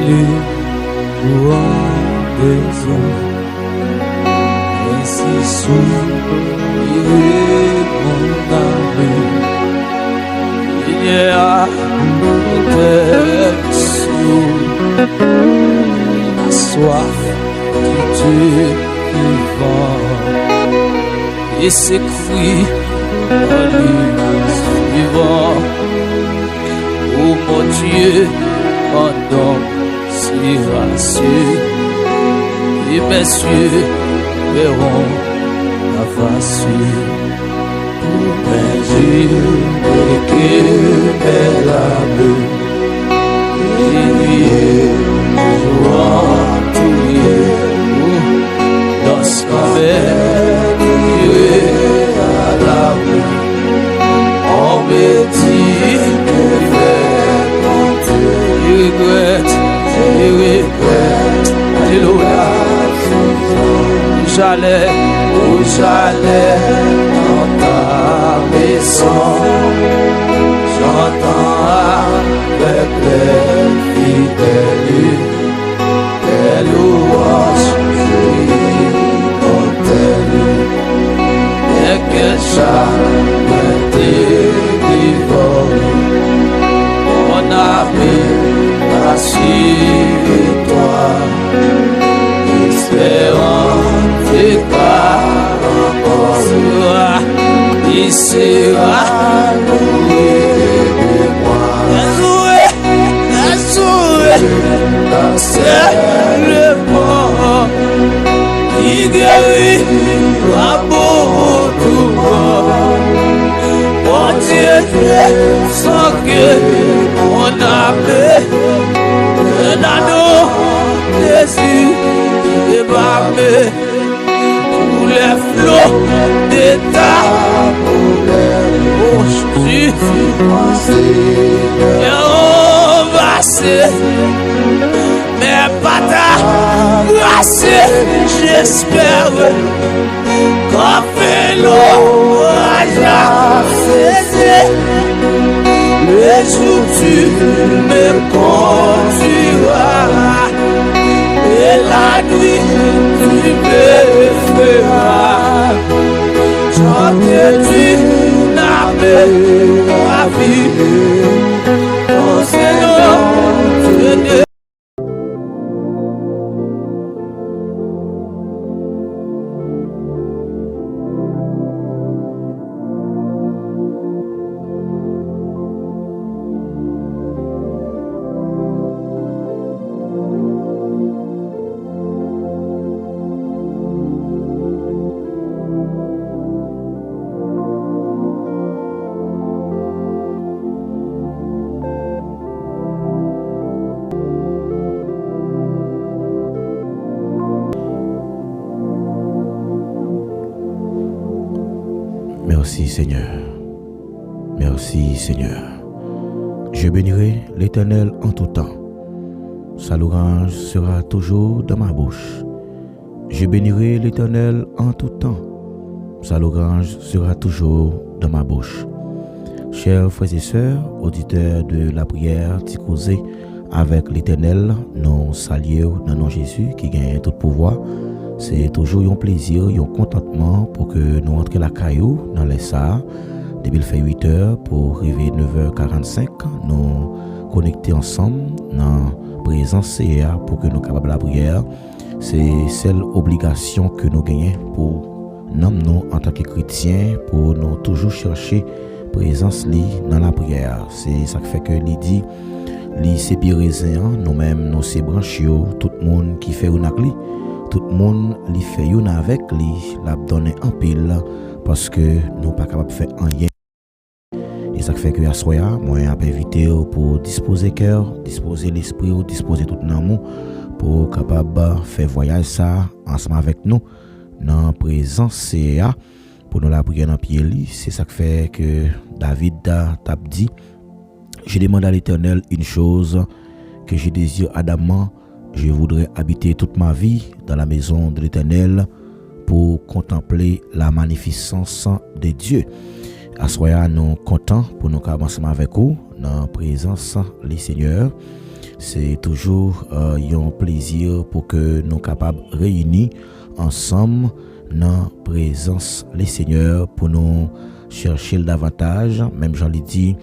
les courants des eaux, ainsi soupirer mon âme. Il y a des sous la soif qui tue vivant, et s'écrit dans les suivants. Oh mon Dieu, pendant si rassuré, et mes yeux verront la face pour mes yeux et que mes larmes et jouant tout dans ce qu'on fait à la rue. On me dit que je regrette, alléluia. Où j'allais dans ta maison, j'entends avec les fidèles des louanges immortelles, et que jamais délivré, mon ami, rassure-toi, espérant tes paroles, il sera loué de moi. C'est le mort qui guérit la tout mort. Mon Dieu, sans que mon âme, un anneau dessus débarqué pour les flots de ta bouche. Mais pas ta grâce, j'espère qu'on fait l'orage à cesser. Le jour tu me conduiras et la nuit tu me feras chanter du name la vie. Oh Seigneur, Merci Seigneur, merci Seigneur. Je bénirai l'Éternel en tout temps. Sa louange sera toujours dans ma bouche. Je bénirai l'Éternel en tout temps. Sa louange sera toujours dans ma bouche. Chers frères et sœurs, auditeurs de la prière, t'y causer avec l'Éternel, nous saluons dans nom Jésus qui gagne tout pouvoir. C'est toujours un plaisir, un contentement pour que nous entrions la caillou dans les salles. Depuis le fait 8 heures pour arriver 9h45, nous connecter ensemble dans la présence CA pour que nous capables de la prière. C'est celle obligation que nous gagnons pour nous en tant que chrétiens, pour nous toujours chercher présence dans la prière. C'est ça qui fait que dit c'est piriséen, nous-mêmes nous c'est branchés, tout le monde qui fait une acli. Tout le monde li fait une avec lui, l'a donné en pile parce que nous pas capable de faire rien. Et ça fait que à soya, moi j'ai invité pour disposer cœur, disposer l'esprit, disposer tout l'amour pour capable faire voyage ça ensemble avec nous dans présence CA pour nous la prière dans pied li. C'est ça qui fait que David t'a dit, je demande à l'Éternel une chose que je désire ardemment. Je voudrais habiter toute ma vie dans la maison de l'Éternel pour contempler la magnificence de Dieu. À soya nous contents pour nous commencer avec vous dans la présence du Seigneur. C'est toujours un plaisir pour que nous capables réunis ensemble dans présence les seigneurs pour nous chercher davantage. Même j'en l'ai dit,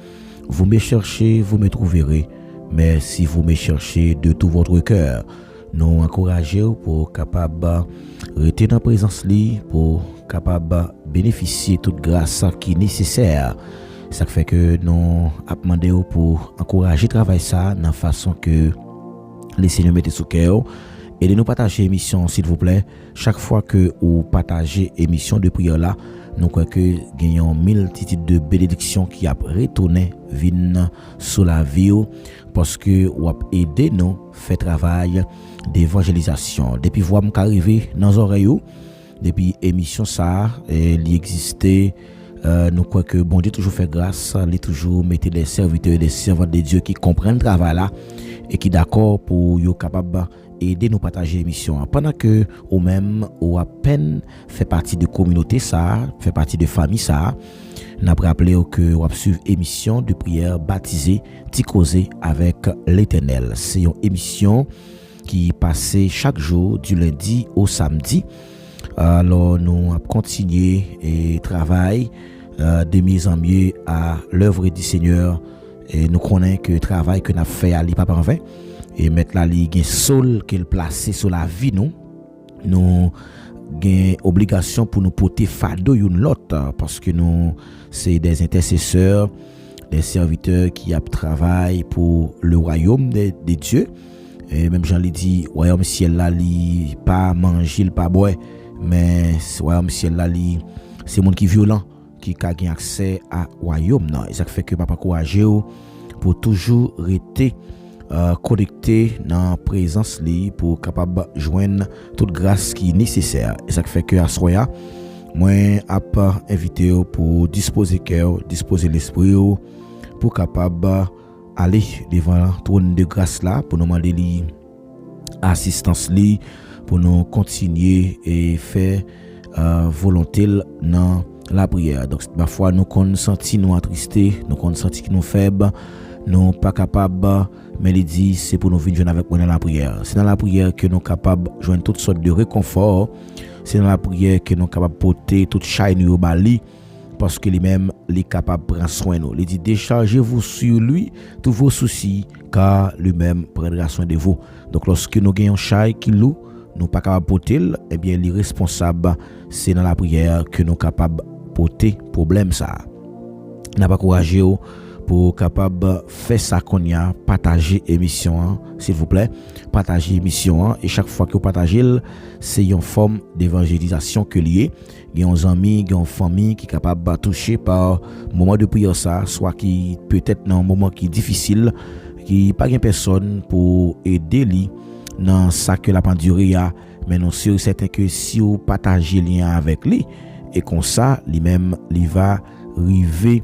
vous me cherchez, vous me trouverez. Mais si vous me cherchez de tout votre cœur, nous encourager pour capable rester dans présence li, pour capable bénéficier toute grâce qui est nécessaire. Ça fait que nous avons demandé pour encourager le travail ça de façon que les seigneurs mettent sous cœur. Et de nous partager l'émission, s'il vous plaît. Chaque fois que vous partagez l'émission de prière là, nous croyons que gagnons multitude de bénédictions qui a retourné viennent sur la vie parce que vous avez aidé nous faire travail d'évangélisation. Depuis voir m'arriver dans les oreilles, depuis l'émission ça, il existait. Nous croyons que bon Dieu toujours fait grâce, il toujours mettre des serviteurs et des servantes de Dieu qui comprennent le travail là et qui d'accord pour être capable aider nous partager l'émission. Pendant que ou même ou à peine fait partie de communauté ça, fait partie de famille ça, n'a rappelé que ou suivre émission de prière baptisée Ticosé avec l'Éternel. C'est une émission qui passait chaque jour du lundi au samedi. Alors nous avons continué et travail de mieux en mieux à l'œuvre du Seigneur et nous connaissons que le travail que nous avons fait à l'IPA en vain et mettre la ligue sol qu'il placé sur la vie nous avons obligation pour nous porter fardeau une l'autre parce que nous c'est des intercesseurs, des serviteurs qui travaillent pour le royaume de Dieu. Et même Jean lui dit royaume ciel là li pas manger pas boire mais royaume ciel là li c'est monde qui violent qui a gain accès à royaume non et ça fait que papa encourager pour toujours rester connecté dans présence li pour capable joindre toute grâce qui est nécessaire et ça fait que à soya moi a invité pour disposer cœur disposer l'esprit pour capable aller devant trône de grâce là pour nous demander li assistance li pour nous continuer et faire volonté dans la prière. Donc parfois nous qu'on senti nous attristés, nous qu'on senti que nous faibles, nous pas capables, mais il dit c'est pour nous venir joindre avec moi dans la prière. C'est dans la prière que nous capables joindre toutes sortes de réconfort. C'est dans la prière que nous capables porter toute chaîne au bali parce que lui-même est capable de prendre soin de nous. Il dit déchargez-vous sur lui tous vos soucis car lui-même prendra soin de vous. Donc lorsque nous gagnons chaîne qui loue, nous pas capable porter, eh bien les responsables c'est dans la prière que nous capables porter problème ça. N'a pas courageux pour capable faire ça qu'on y a partager émission s'il vous plaît, partager émission et chaque fois que vous partagez c'est une forme d'évangélisation que lié. Il y a des amis, il y a une famille qui est capable de toucher par moment de prière ça, soit qui peut-être dans un moment qui est difficile, qui pas de personne pour aider lui dans ça que la pendurée a, mais non sûr certain que si vous partagez lien avec lui et comme ça lui-même il va arriver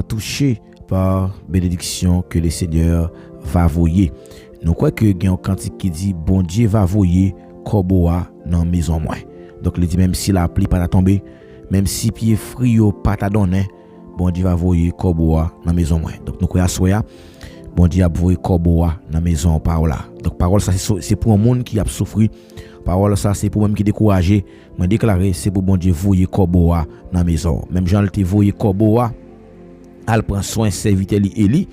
toucher par bénédiction que le Seigneur va voyer. Nous croyons que il y a un cantique qui dit bon Dieu va voyer corboa dans maison moi. Donc il dit même si la pluie pas tomber, même si pied frio pas ta donner, bon Dieu va voyer corboa dans maison moi. Donc nous croyons soya bon Dieu a voyer corboa dans maison parole là. Donc parole ça c'est pour un monde qui a souffert. Parole ça c'est pour même qui découragé. Moi déclarer c'est pour bon Dieu voyer corboa dans maison. Même Jean le voyer corboa al prend soin serviteur Élie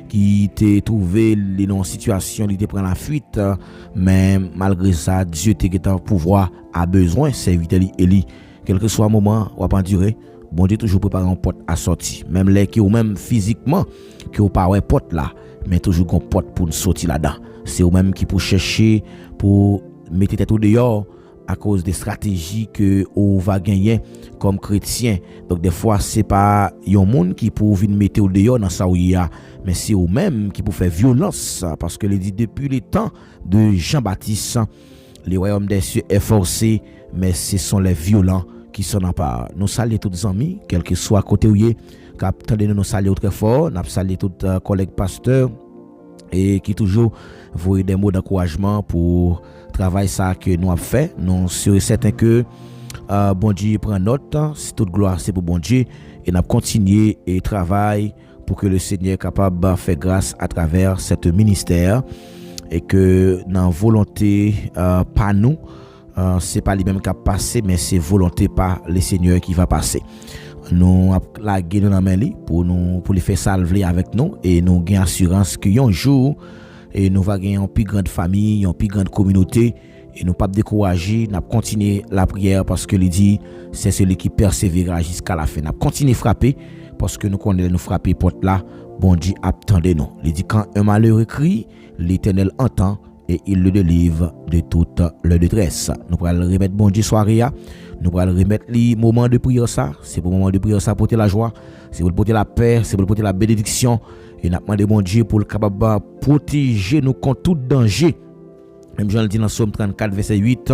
qui t'est trouvé dans une situation il te prend la fuite mais malgré ça Dieu t'a pouvoir a besoin serviteur Élie quel que soit moment ou pas durer bon Dieu toujours préparer un porte à sortir même les qui ou même physiquement qui ou pas ouais porte là mais toujours une porte pour sortir là-dedans c'est ou même qui pour chercher pour mettre tête au dehors à cause des stratégies que on va gagner comme chrétien. Donc des fois c'est pas un monde qui pour venir mettre au dehors dans ça où il y a mais c'est eux même qui pour faire violence parce que il dit depuis les temps de Jean-Baptiste le royaume des cieux est forcé mais ce sont les violents qui s'en emparent. Nous saluons tous les amis quel que soit côté où il est attendez nous saluer très fort, nous saluons tous collègues pasteurs et qui toujours voient des mots d'encouragement pour travail ça que nous avons fait. Nous sommes certains que bon Dieu prend note, c'est toute gloire c'est pour bon Dieu et nous continuer et travail pour que le Seigneur est capable de faire grâce à travers cette ministère et que dans volonté pas nous c'est pas lui-même qui a passé mais c'est volonté par le Seigneur qui va passer. Nous la guérir dans main pour les faire salver avec nous et nous gain assurance que un jour et nous va gagner une plus grande famille, une plus grande communauté et nous pas décourager, n'a continuer la prière parce que il dit c'est celui qui persévérera jusqu'à la fin. N'a continuer frapper parce que nous connaissons nous frapper porte là, bon Dieu attendez-nous. Il dit quand un malheureux crie, l'Éternel entend et il le délivre de toute leur détresse. Nous allons remettre bon Dieu soirée, nous allons remettre les moments de prière ça, c'est pour moment de prière ça porter la joie, c'est pour porter la paix, c'est pour porter la bénédiction et nous demandons bon Dieu pour le capable protéger nous contre tout danger. Même Jean le dit dans Somme 34 verset 8,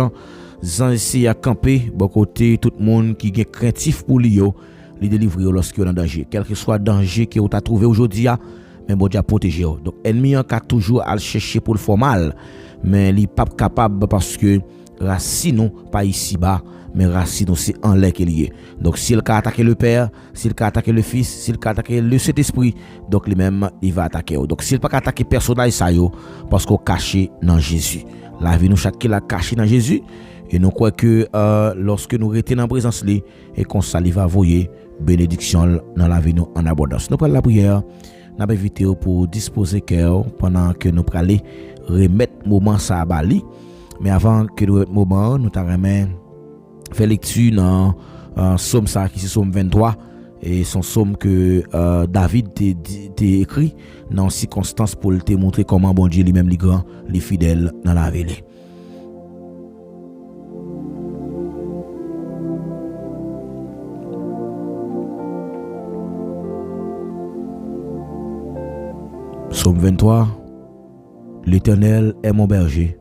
Jean ici à camper bon côté tout le monde qui est craintif pour lui les délivrer lorsqu'il est en danger, quel que soit le danger que vous avez trouvé aujourd'hui, mais bon Dieu a protégé. Donc ennemi a toujours à le chercher pour le faire mal, mais il n'est pas capable parce que racine non pas ici bas, mais racine c'est en l'air qu'il y est. Donc s'il a attaqué le Père, s'il a attaqué le Fils, s'il a attaqué le Saint-Esprit, donc lui-même il va attaquer. Donc s'il pas attaquer personnage ça yo parce qu'on caché dans Jésus. La vie nous chaque la caché dans Jésus et nous croyons que lorsque nous restons dans la présence lui et qu'on s'allie va voyer bénédiction dans la vie nous en abondance. Nous prenons la prière. Nous avons invité pour disposer cœur pendant que nous allons remettre moment ça à Bali. Mais avant que nous remettre moment, nous allons faire lecture dans Somme ça qui c'est Somme 23 et son somme que David t'a écrit dans circonstances pour te montrer comment bon Dieu lui-même les grand, les fidèles dans la vie. Psaume 23. L'Éternel est mon berger,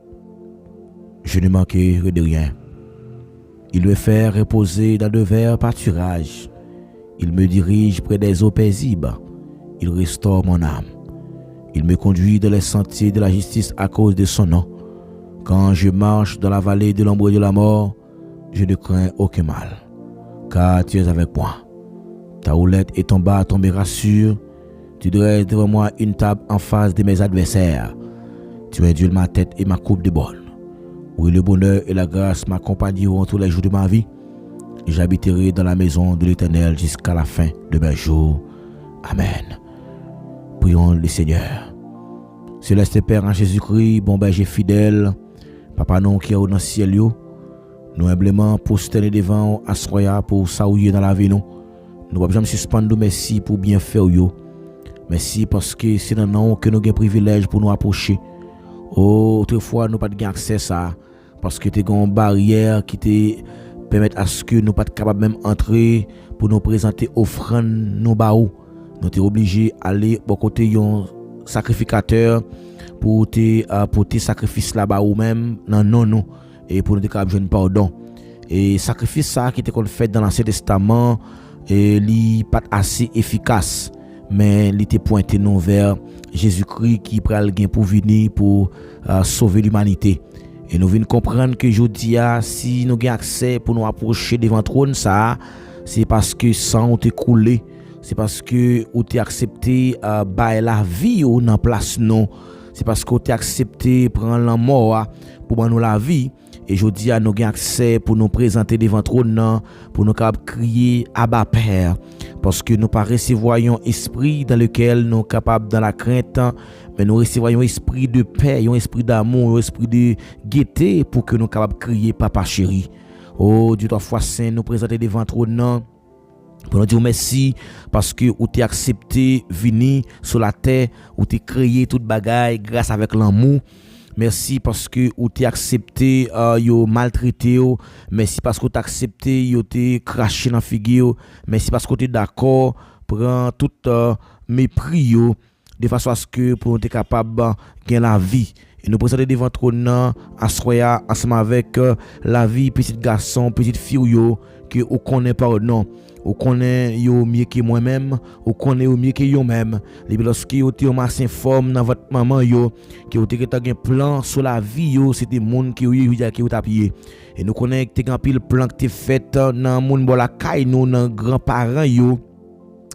je ne manquerai de rien. Il me fait reposer dans de verts pâturages. Il me dirige près des eaux paisibles. Il restaure mon âme. Il me conduit dans les sentiers de la justice à cause de son nom. Quand je marche dans la vallée de l'ombre de la mort, je ne crains aucun mal, car tu es avec moi. Ta houlette et ton bâton me rassurent. Tu dresses devant moi une table en face de mes adversaires. Tu induis ma tête et ma coupe de bonne. Oui, le bonheur et la grâce m'accompagneront tous les jours de ma vie. Et j'habiterai dans la maison de l'Éternel jusqu'à la fin de mes jours. Amen. Prions le Seigneur. Céleste Père en Jésus-Christ, bon berger fidèle, Papa non qui est dans le ciel, nous humblement prosterner devant assoya pour saouiller dans la vie nous. Nous ne jamais suspendre merci pour bien faire yo. Merci parce que c'est dans nous que nous avons privilège pour nous approcher. Autrefois nous pas de accès à ça parce que tu as une barrière qui te permet à ce que nous pas capable même entrer pour nous présenter offrande nous baou. Nous sommes obligés d'aller au côté d'un sacrificateur pour tes sacrifices là-bas ou même non nous et pour nous capable joindre pardon. Et sacrifice ça qui était fait dans l'Ancien Testament et li pas assez efficace. Mais il était pointé nous vers Jésus-Christ qui prend le gain pour venir pour sauver l'humanité. Et nous venons comprendre que aujourd'hui, si nous avons accès pour nous approcher devant le trône, ça, c'est parce que sang a coulé, c'est parce que vous avez accepté la vie dans place non, c'est parce que vous avez accepté prendre la mort pour nous la vie. Et aujourd'hui, nous avons accès pour nous présenter devant le trône, pour nous crier Abba Père. Parce que nous ne recevons pas esprit dans lequel nous sommes capables dans la crainte, mais nous recevons un esprit de paix, un esprit d'amour, un esprit de gaieté pour que nous soyons capables de crier Papa chéri. Oh Dieu, toi, foi saint, nous présenter devant le trône pour nous dire merci parce que vous avez accepté venir sur la terre, vous avez créé toute bagaille grâce avec l'amour. Merci parce que vous avez accepté yo maltraité. Merci parce que vous avez accepté yo te craché dans figure. Merci parce que vous êtes d'accord prend tout mépris yo de façon à ce que pour être capable de gagner la vie. Et nous présenter devant trône assoya ensemble avec la vie petit garçon, petite fille yo que on connaît pas non. On connaît yo mieux que moi-même, on connaît yo mieux que yo même. Et puis lorsque yo te masse informe dans votre maman yo que vous avez un plan sur la vie yo, c'était monde qui yo tapé. Et nous connaît que un pile plan qui fait dans monde bon la caille nous dans grands-parents yo.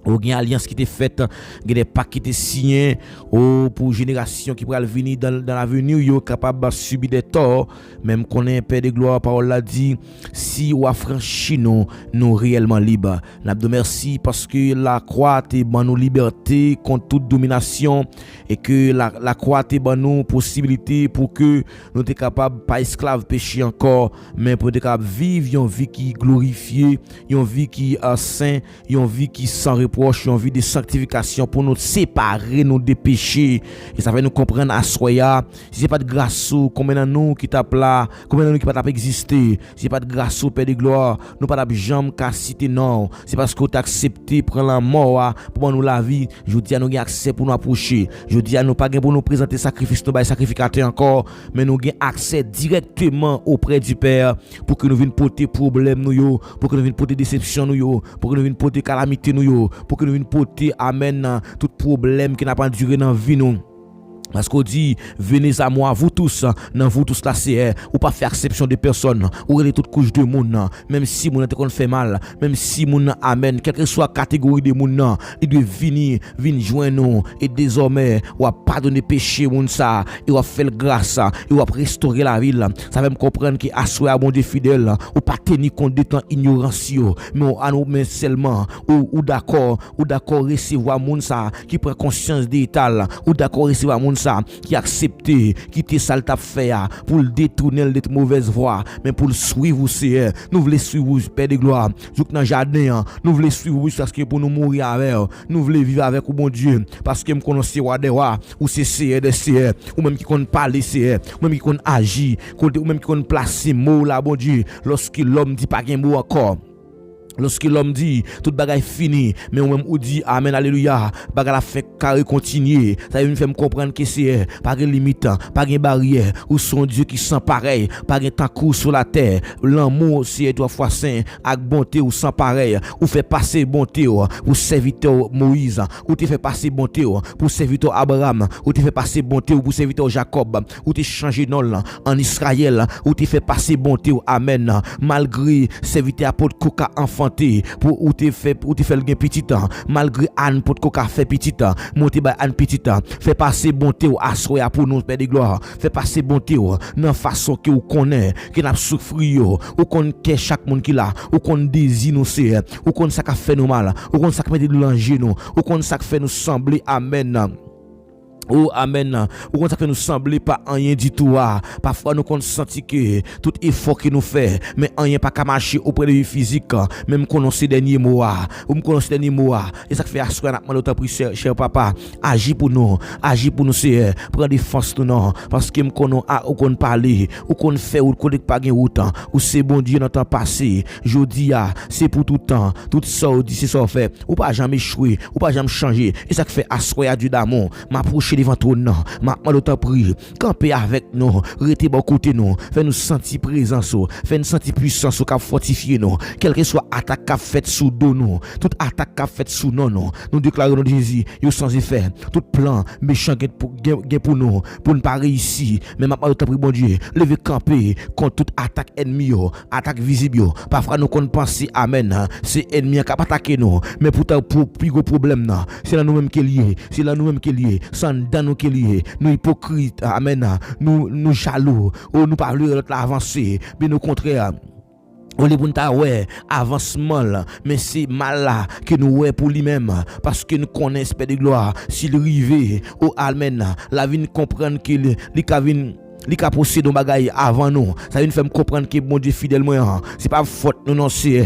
ou une alliance qui était faite, des pactes qui étaient signés pour génération qui pourra venir dans l'avenir, yo capable de subir des torts, même qu'on est Père de gloire, parole l'a dit, si ou affranchi nous réellement libres. N'a de merci parce que la croix est ban nous liberté contre toute domination et que la croix est ban nous possibilité pour que nous soyons capables pas esclaves péché encore, mais pour être capable vivre une vie qui glorifiée, une vie qui est sainte, une vie qui sans reproche, une vie de sanctification pour nous séparer nous des péchés. Et ça fait nous comprendre à soya, si c'est pas de grâce combien de nous qui tape là, combien de nous qui pas exister, si c'est pas de grâce au Père de gloire, nous pas jamais qu'à citer non, c'est parce que tu as accepté prendre la mort pour nous la vie. Je dis à nous accès pour nous approcher, je dis à nous pas pour nous présenter sacrifice, nous pas sacrificateur encore, mais nous avons accès directement auprès du Père pour que nous venions porter problème nous, pour que nous venions porter déception nous, pour que nous venions porter calamité nous, pour que nous venions porter amen tout problème qui n'a pas duré dans la vie nous. Parce qu'on dit, venez à moi, vous tous, non, vous tous là, c'est, ou pas faire exception de personnes, ou les toutes couches de monde, même si mon qu'on fait mal, même si mon amen, quelle que soit la catégorie de monde, il doit venir joindre nous, et désormais, ou à pardonner péché, moun ça, et ou à faire grâce, et ou à restaurer la ville. Ça va me comprendre que assoyer à bon Dieu fidèle, ou pas tenir compte de temps ignorance, mais à nous, mais seulement, ou d'accord recevoir moun ça, qui prend conscience d'état, ou d'accord recevoir moun ça qui accepté quitter ça t'a fait pour le détourner de mauvaise voie mais pour le suivre c'est nous voulons suivre Père de gloire jouk dans jardin nous voulons suivre parce que pour nous mourir avec nous voulons vivre avec bon Dieu parce que me connaît roi des rois ou c'est des CR ou même qui connaît parler CR ou même qui connaît agir ou même qui connaît placer mot là bon Dieu lorsque l'homme dit pas gain mot encore. Lorsque l'homme dit tout bagaille fini mais ou même ou dit amen alléluia bagaille la fait carré continuer ça veut faire me comprendre que c'est pas de limite pas de barrière ou son Dieu qui sent pareil pas de temps court sur la terre l'amour c'est 3 fois saint avec bonté ou sans pareil ou fait passer bonté pour serviteur Moïse ou te fait passer bonté pour serviteur Abraham ou te fait passer bonté pour serviteur Jacob ou te changer nom en Israël ou te fait passer bonté amen malgré serviteur apôtre Coca enfant pour ou te fait le gain petit temps malgré Anne pour coca fait petit temps monter ba Anne petit temps fait passer bonté ou assoya pour nous Père de gloire fait passer bonté dans façon que ou connaît que n'a souffrir ou qu'on que chaque monde qui là ou qu'on désire nous c'est ou qu'on ça fait nous mal ou qu'on ça mettre de l'ange nous ou qu'on ça fait nous sembler amen. Oh amen. Ou quand ça fait nous sembler pas rien du tout. Parfois nous qu'on senti que tout effort que nous fait mais rien pas qu'à marcher auprès de physique même qu'on ces derniers mots ou me connaît derniers mots et ça fait assurer n'a demandé autant cher papa agis pour nous c'est prendre défense nous non parce que me connaît ou qu'on parler ou qu'on fait ou qu'on pas gain autant ou c'est bon Dieu dans temps passé jodi c'est pour tout temps tout ça dit c'est ça fait ou pas jamais échouer ou pas jamais changer et ça fait assurer du d'amour m'approcher devant ton nom m'a autant prier camper avec nous rester bon côté nous fait nous sentir présence fait nous sentir puissance qui fortifier nous quelle que soit attaque qu'a fait sous dos nous toute attaque qu'a fait sous nous déclarons nous Jésus yo sans effet tout plan méchant pour nous pour ne pas réussir mais m'a autant prier bon Dieu lever camper contre toute attaque ennemi attaque visible parfois nous qu'on penser amen c'est ennemi qui attaquer nous mais pourtant pour plus gros problème c'est là nous même qui lié sans dans nous qui lié nous hypocrites amen nous jaloux ou nous parler de l'avancer mais au contraire on les bonta ouais avancement là mais c'est mal là que nous ouais pour lui-même parce que nous connaissons Père de gloire s'il rivé au amen la vie comprendre qu'il li ka posséder bagaille avant nous ça vient faire me comprendre que bon Dieu fidèle moi c'est pas faute non c'est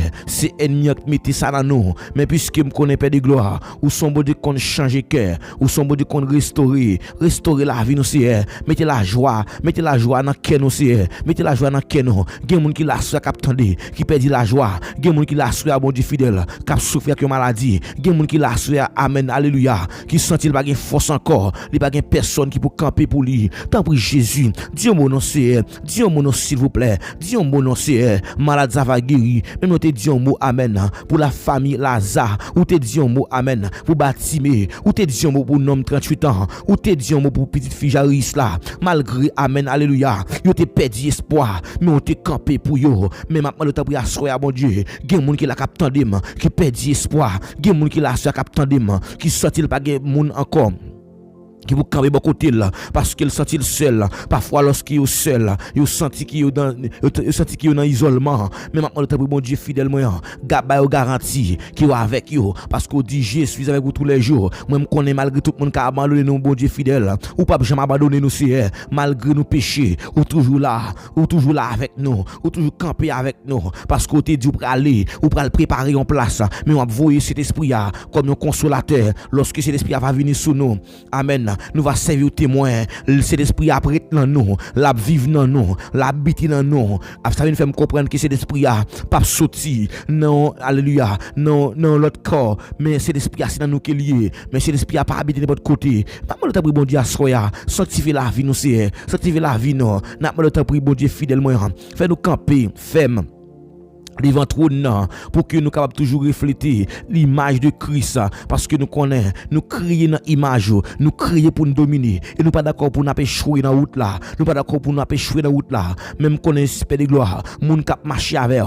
ennemi qui mettait ça dans nous mais puisque me connaît Père de gloire ou son bon Dieu qu'on changer cœur ou son bon Dieu qu'on restaurer la vie nous c'est mettez la joie dans cœur nous c'est mettez la joie dans cœur nous gen moun qui la souffre cap tande qui perdit la joie gen moun qui la souffre bon Dieu fidèle cap souffrir avec maladie gen moun qui la souffre amen alléluia qui sentit pas gain force encore il pas gain personne qui pour camper pour lui tant pis Jésus Dis mon nom, Seigneur. Dis mon nom, s'il vous plaît. Dis mon nom, Seigneur. Malade, ça va guérir. Même nous te dis un mot, amen. Pour la famille Lazare. Ou te dis un mot, amen. Pour Batimé. Ou te dis un mot pour un homme 38 ans. Ou te dis un mot pour petite fille Jaris là. Malgré, amen, alléluia. Yo te perdu espoir. Mais on te campé pour yo. Mais maintenant, le temps pour asseoir, mon Dieu. Gen moun qui la cap tandem. Qui perdu espoir. Gen moun qui la cap tandem. Qui sorti pas gen moun encore. Qui vous camper bon côté là parce qu'il sentit seul parfois lorsqu'il est seul il senti qu'il est dans isolement mais maintenant le temps pour bon Dieu fidèle moi gaba garantie qui est avec yo parce qu'on dit je suis avec vous tous les jours moi me connais malgré tout le monde qui a abandonné nous bon Dieu fidèle ou pas jamais abandonner nous c'est malgré nos péchés ou toujours là avec nous ou toujours camper avec nous parce qu'on te dit pour aller ou pour préparer en place mais on va voyer cet esprit comme un consolateur lorsque cet esprit va venir sur nous amen. Nous va servir au témoin. Cet esprit après dans nous, la vivre dans nous, l'habiter dans nous. Ça vient faire me comprendre que cet esprit a pas sorti non alléluia non l'autre corps mais cet esprit c'est dans nous qui est lié mais cet esprit a pas habité de votre côté. Pas mal de temps pour bon Dieu soya sanctifier la vie nous c'est sanctifier la vie nous. N'a pas de temps pour bon Dieu fidèlement fait nous camper ferme devant trône pour que nous capables toujours refléter l'image de Christ parce que nous connaissons nous crier dans image nous crier pour nous dominer et nous pas d'accord pour nous échouer dans route là nous pas d'accord pour nous échouer dans route là même connaît Père de gloire moun cap marcher avec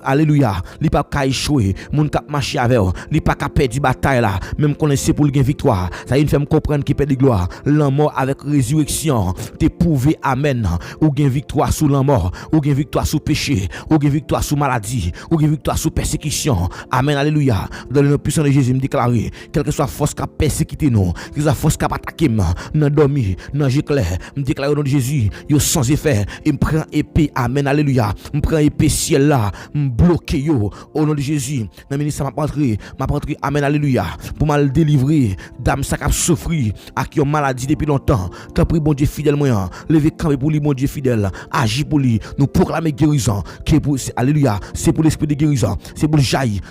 alléluia li pas ka échouer moun cap marcher avec li pas ka perdre bataille là même connaît c'est pour gagner victoire ça il fait me comprendre que Père de gloire la mort avec résurrection t'es prouvé amen ou gain victoire sur la mort ou gain victoire sur péché ou gain victoire sous maladie ou victoire sous persécution amen alléluia dans le nom puissant de Jésus me déclarer quelle que soit force qui a persécuté nous quelle que soit force qui a attaqué dans dormi dans j'éclaire me déclarer au nom de Jésus yo sans effet et me prend épée amen alléluia me prend épée ciel là me bloquer yo au nom de Jésus dans ministère m'a rentrer amen alléluia pour mal délivrer dame ça qui souffrir à qui ont maladie depuis longtemps tant prie bon Dieu fidèle moi lever camp pour lui bon Dieu fidèle agir pour lui nous proclamer guérison qui pour alléluia c'est pour l'esprit de guérison c'est pour le jaillir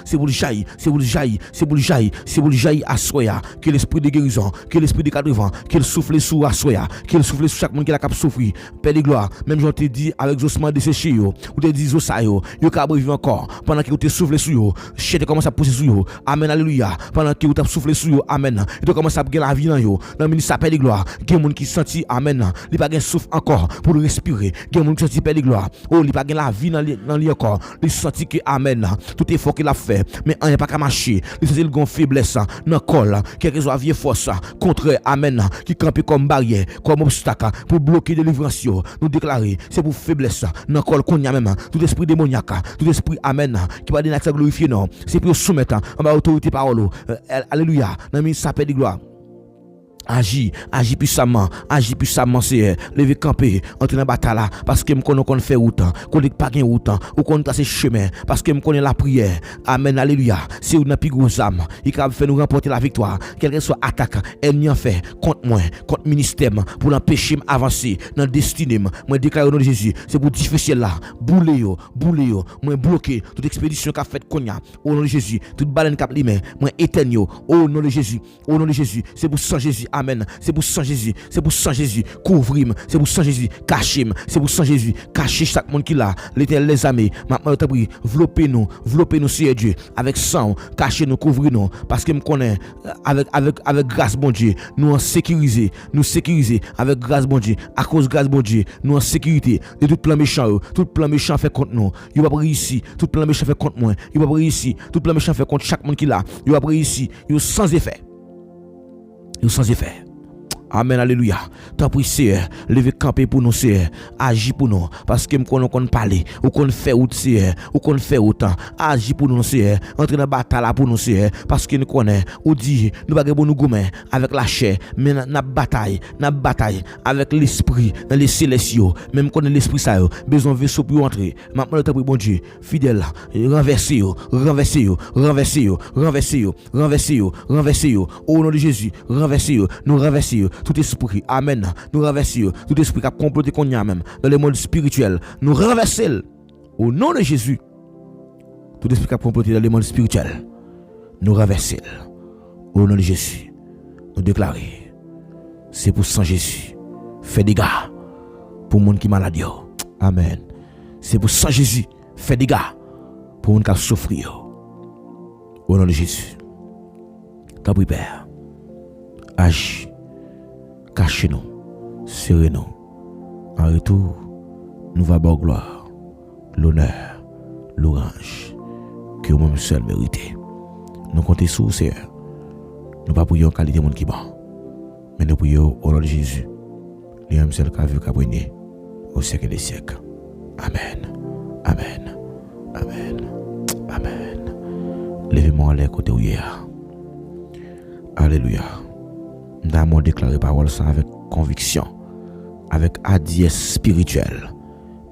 à soya que l'esprit de guérison que l'esprit de cadrevant qu'il souffle sous à soya qu'il souffle sur chaque monde qui a cap souffrir Père de gloire même j'en te dit avec osement desséché yo ou te dit osa yo capable vivre encore pendant que tu souffle sur yo chete commence à pousser sur yo amen alléluia pendant que tu souffle sur yo amen et tu commence à gagner la vie dans yo dans le ministère Père de gloire gen monde qui senti amen li pas gain souffle encore pour respirer gen monde qui senti Père de gloire oh li pas gain la vie dans lui encore il senti que amen tout effort qu'il a fait mais on n'est pas qu'à marcher il senti le gon faiblesse dans col quelque soit vieille force contre amen qui campe comme barrière comme obstacle pour bloquer délivrance nous déclarer c'est pour faiblesse dans col qu'on y a même tout esprit démoniaque tout esprit amen qui va donner accès glorifier non c'est pour soumettre en bas autorité parole alléluia dans mi s'appelle de gloire agis puissamment c'est lever camper entrer dans bataille là parce que me connais qu'on fait route qu'on pas gain route ou qu'on tracer chemin parce que me connais la prière amen alléluia c'est une plus grosse âme il capable faire nous remporter la victoire quelle que soit attaque ennemi en fait contre moi contre ministère pour l'empêcher avancer dans destinée moi déclare au nom de Jésus c'est pour difficile là bouler yo moi bloquer toute expédition qu'a fait konya au nom de Jésus toute baleine cap li mais moi éteindre yo au nom de Jésus c'est pour sang Jésus amen c'est pour sang Jésus couvrir c'est pour sang Jésus cacher c'est pour sang Jésus cacher chaque monde qui là l'Éternel les amis maintenant t'as pris envelopper nous Seigneur Dieu avec sang cacher nous couvrir nous parce que me connaît avec grâce bon Dieu nous sécuriser avec grâce bon Dieu à cause grâce bon Dieu nous en sécurité de tout plan méchant fait contre nous il va pas réussir tout plan méchant fait contre moi il va pas réussir tout plan méchant fait contre chaque monde qui là il va pas réussir il sans effet amen alléluia tant pis Seigneur lever camper pour nous Seigneur agis pour nous parce que qu'on parler ou qu'on fait route Seigneur ou qu'on fait autant agis pour nous Seigneur entrer dans bataille là pour nous Seigneur parce que nous connaît ou dit nous pas bon nous gomen avec la chair mais n'a bataille avec l'esprit dans les célestiaux même connaît l'esprit ça besoin vaisseau pour entrer maintenant tant pis bon Dieu fidèle renverser au nom de Jésus nous renverser tout esprit amen nous renverser tout esprit qui a comploté qu'on y a même dans le monde spirituel nous renverser au nom de Jésus tout esprit qui a comploté dans le monde spirituel nous renverser au nom de Jésus nous déclarer c'est pour sang Jésus fait dégâts pour monde qui malade. Amen. C'est pour sang Jésus fait dégâts pour monde qui souffrir. Au nom de Jésus. T'as pris Père. Agis. Cachez-nous. Serrez-nous. En retour, nous va avoir gloire, l'honneur, l'orange que vous-même seul méritez. Nous comptons sur vous, Seigneur. Nous pas prions en qualité de monde qui bon. Mais nous prions au nom de Jésus. Lui-même seul qui a vu qu'après au siècle des siècles. Amen. Amen. Amen. Amen. Levez-moi en l'air côté où il y a. Alléluia. Nous avons déclaré parole ça avec conviction, avec adiès spirituel.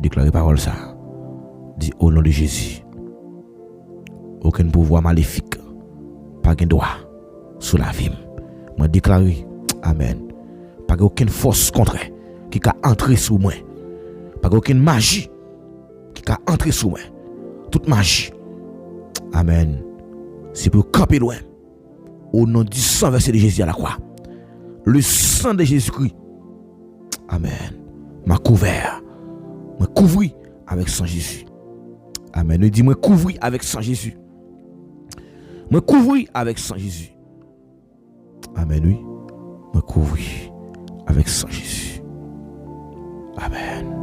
Déclaré parole ça. Dit au nom de Jésus. Aucun pouvoir maléfique, pas de droit sur la vie. Moi déclaré, amen. Pas aucune force contraire qui a entré sous moi. Pas aucune magie qui a entré sous moi. Toute magie. Amen. C'est pour camper loin. Au nom du sang versé de Jésus à la croix. Le sang de Jésus-Christ. Amen. M'a couvert. M'a couvri avec sang Jésus. Amen. Nous dit moi couvri avec sang Jésus. Me couvrir avec sang Jésus. Amen, oui. Me couvrir avec sang Jésus. Amen.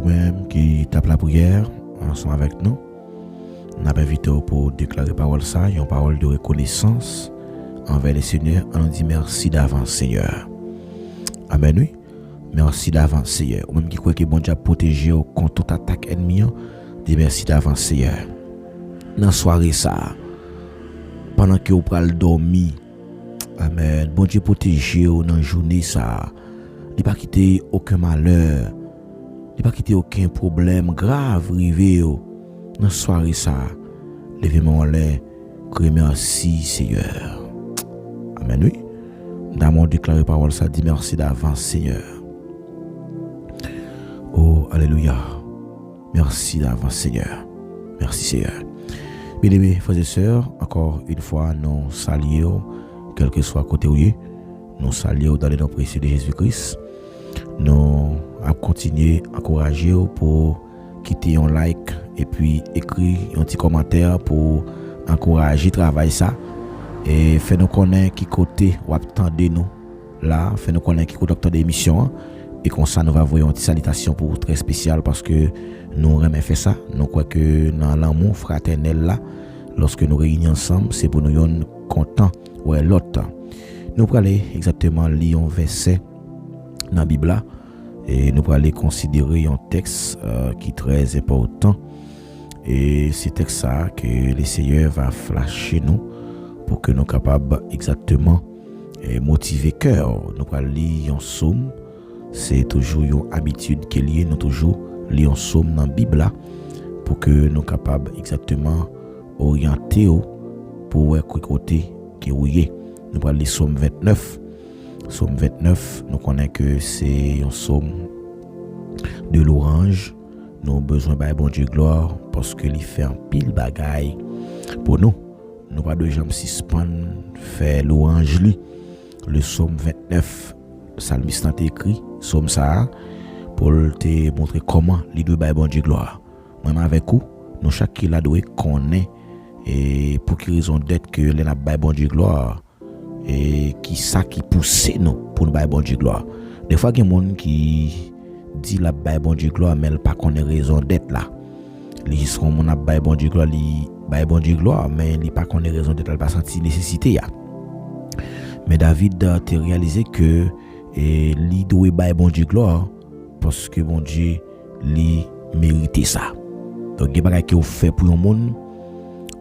Même qui tape la prière ensemble avec nous, nous avons invité pour déclarer parole ça, une parole de reconnaissance envers le Seigneur. On dit merci d'avance, Seigneur. Amen, oui. Merci d'avance, Seigneur. Ou même qui croit que bon Dieu a protégé contre toute attaque ennemie, dit merci d'avance, Seigneur. Dans la soirée ça, pendant que vous prenez dormir, amen. Bon Dieu protégé dans la journée ça. Il n'a pas quitté aucun malheur. Il n'a pas quitté aucun problème grave arrivé dans la soirée ça. Levez-moi en l'air, criez merci Seigneur. Amen, oui. Dans mon déclaré parole ça, dit merci d'avance Seigneur. Oh, alléluia. Merci d'avance Seigneur. Merci Seigneur. Bien-aimés frères et sœurs, encore une fois, nous saluons, quel que soit côté où nous saluons dans le nom précieux de Jésus-Christ. Nous allons continuer à encourager pour quitter un like et puis écrire un petit commentaire pour encourager le travail ça et faire nous connaître qui côté ou attendez nous là, faire nous connaître qui côté de l'émission et comme ça nous va voir une petite salutation pour très spéciale parce que nous aimons faire ça. Nous croyons que dans l'amour fraternel là, lorsque nous réunissons ensemble, c'est pour nous être contents ouais l'autre. Nous allons aller exactement lire un verset dans la Bible et nous allons aller considérer un texte qui est très important et c'est texte ça que le Seigneur va flasher nous pour que nous soyons capables exactement motiver cœur. Nous allons lire un psaume, c'est toujours une habitude qui est liée, nous toujours lire un psaume dans la Bible pour que nous soyons capables exactement orienter pour voir côté qui est rouillé. Nous allons lire psaume 29. Psaume 29, nous connaissons que c'est un psaume de l'orange. Nous avons besoin de bon Dieu gloire parce qu'il fait un pile bagaille pour nous. Nous pas de jambes suspendre faire l'orange lui. Le psaume 29, le psalmiste a écrit psaume ça pour te montrer comment il doit bon Dieu gloire. Même avec vous, nous chaque qui la doit connaître et pour quelle raison d'être que les n'a bon Dieu gloire. Et qui ça qui pousse nous pour nous bailler bon Dieu gloire. Des fois il y a des gens qui dit la bailler bon Dieu gloire mais elle pas connaît raison d'être là. Ils sont mon a bailler bon Dieu gloire, li bailler bon Dieu gloire mais il pas connaît raison d'être, elle pas senti nécessité ya. Mais David a réalisé que il doit bailler bon Dieu gloire parce que bon Dieu lui méritait ça. Donc il y a des choses qui fait pour un monde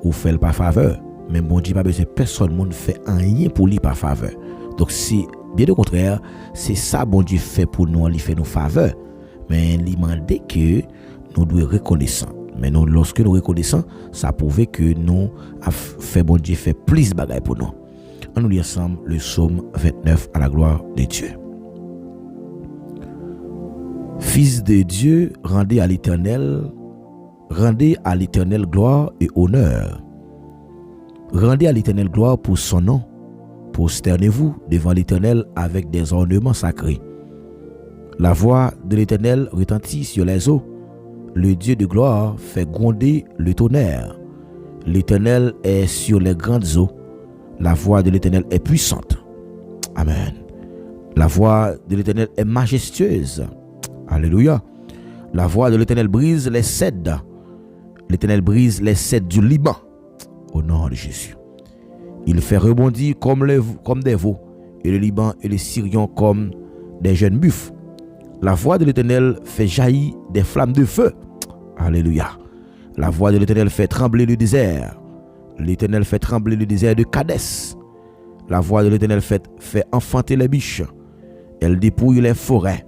ou fait pas faveur. mais bon Dieu pas besoin personne monde fait rien pour lui par faveur. Donc c'est bien au contraire, c'est ça bon Dieu fait pour nous, il fait nos faveurs. Mais il demande que nous devons reconnaissant. Mais nous, lorsque nous reconnaissons, ça prouve que nous avons fait bon Dieu fait plus de bagailles pour nous. On nous lit ensemble le psaume 29 à la gloire de Dieu. Fils de Dieu, rendez à l'Éternel gloire et honneur. Rendez à l'Éternel gloire pour son nom. Prosternez-vous devant l'Éternel avec des ornements sacrés. La voix de l'Éternel retentit sur les eaux. Le Dieu de gloire fait gronder le tonnerre. L'Éternel est sur les grandes eaux. La voix de l'Éternel est puissante. Amen. La voix de l'Éternel est majestueuse. Alléluia. La voix de l'Éternel brise les cèdres. L'Éternel brise les cèdres du Liban. Au nom de Jésus. Il fait rebondir comme des veaux, et le Liban et les Syriens comme des jeunes buffles. La voix de l'Éternel fait jaillir des flammes de feu. Alléluia. La voix de l'Éternel fait trembler le désert. L'Éternel fait trembler le désert de Kadès. La voix de l'Éternel fait enfanter les biches. Elle dépouille les forêts.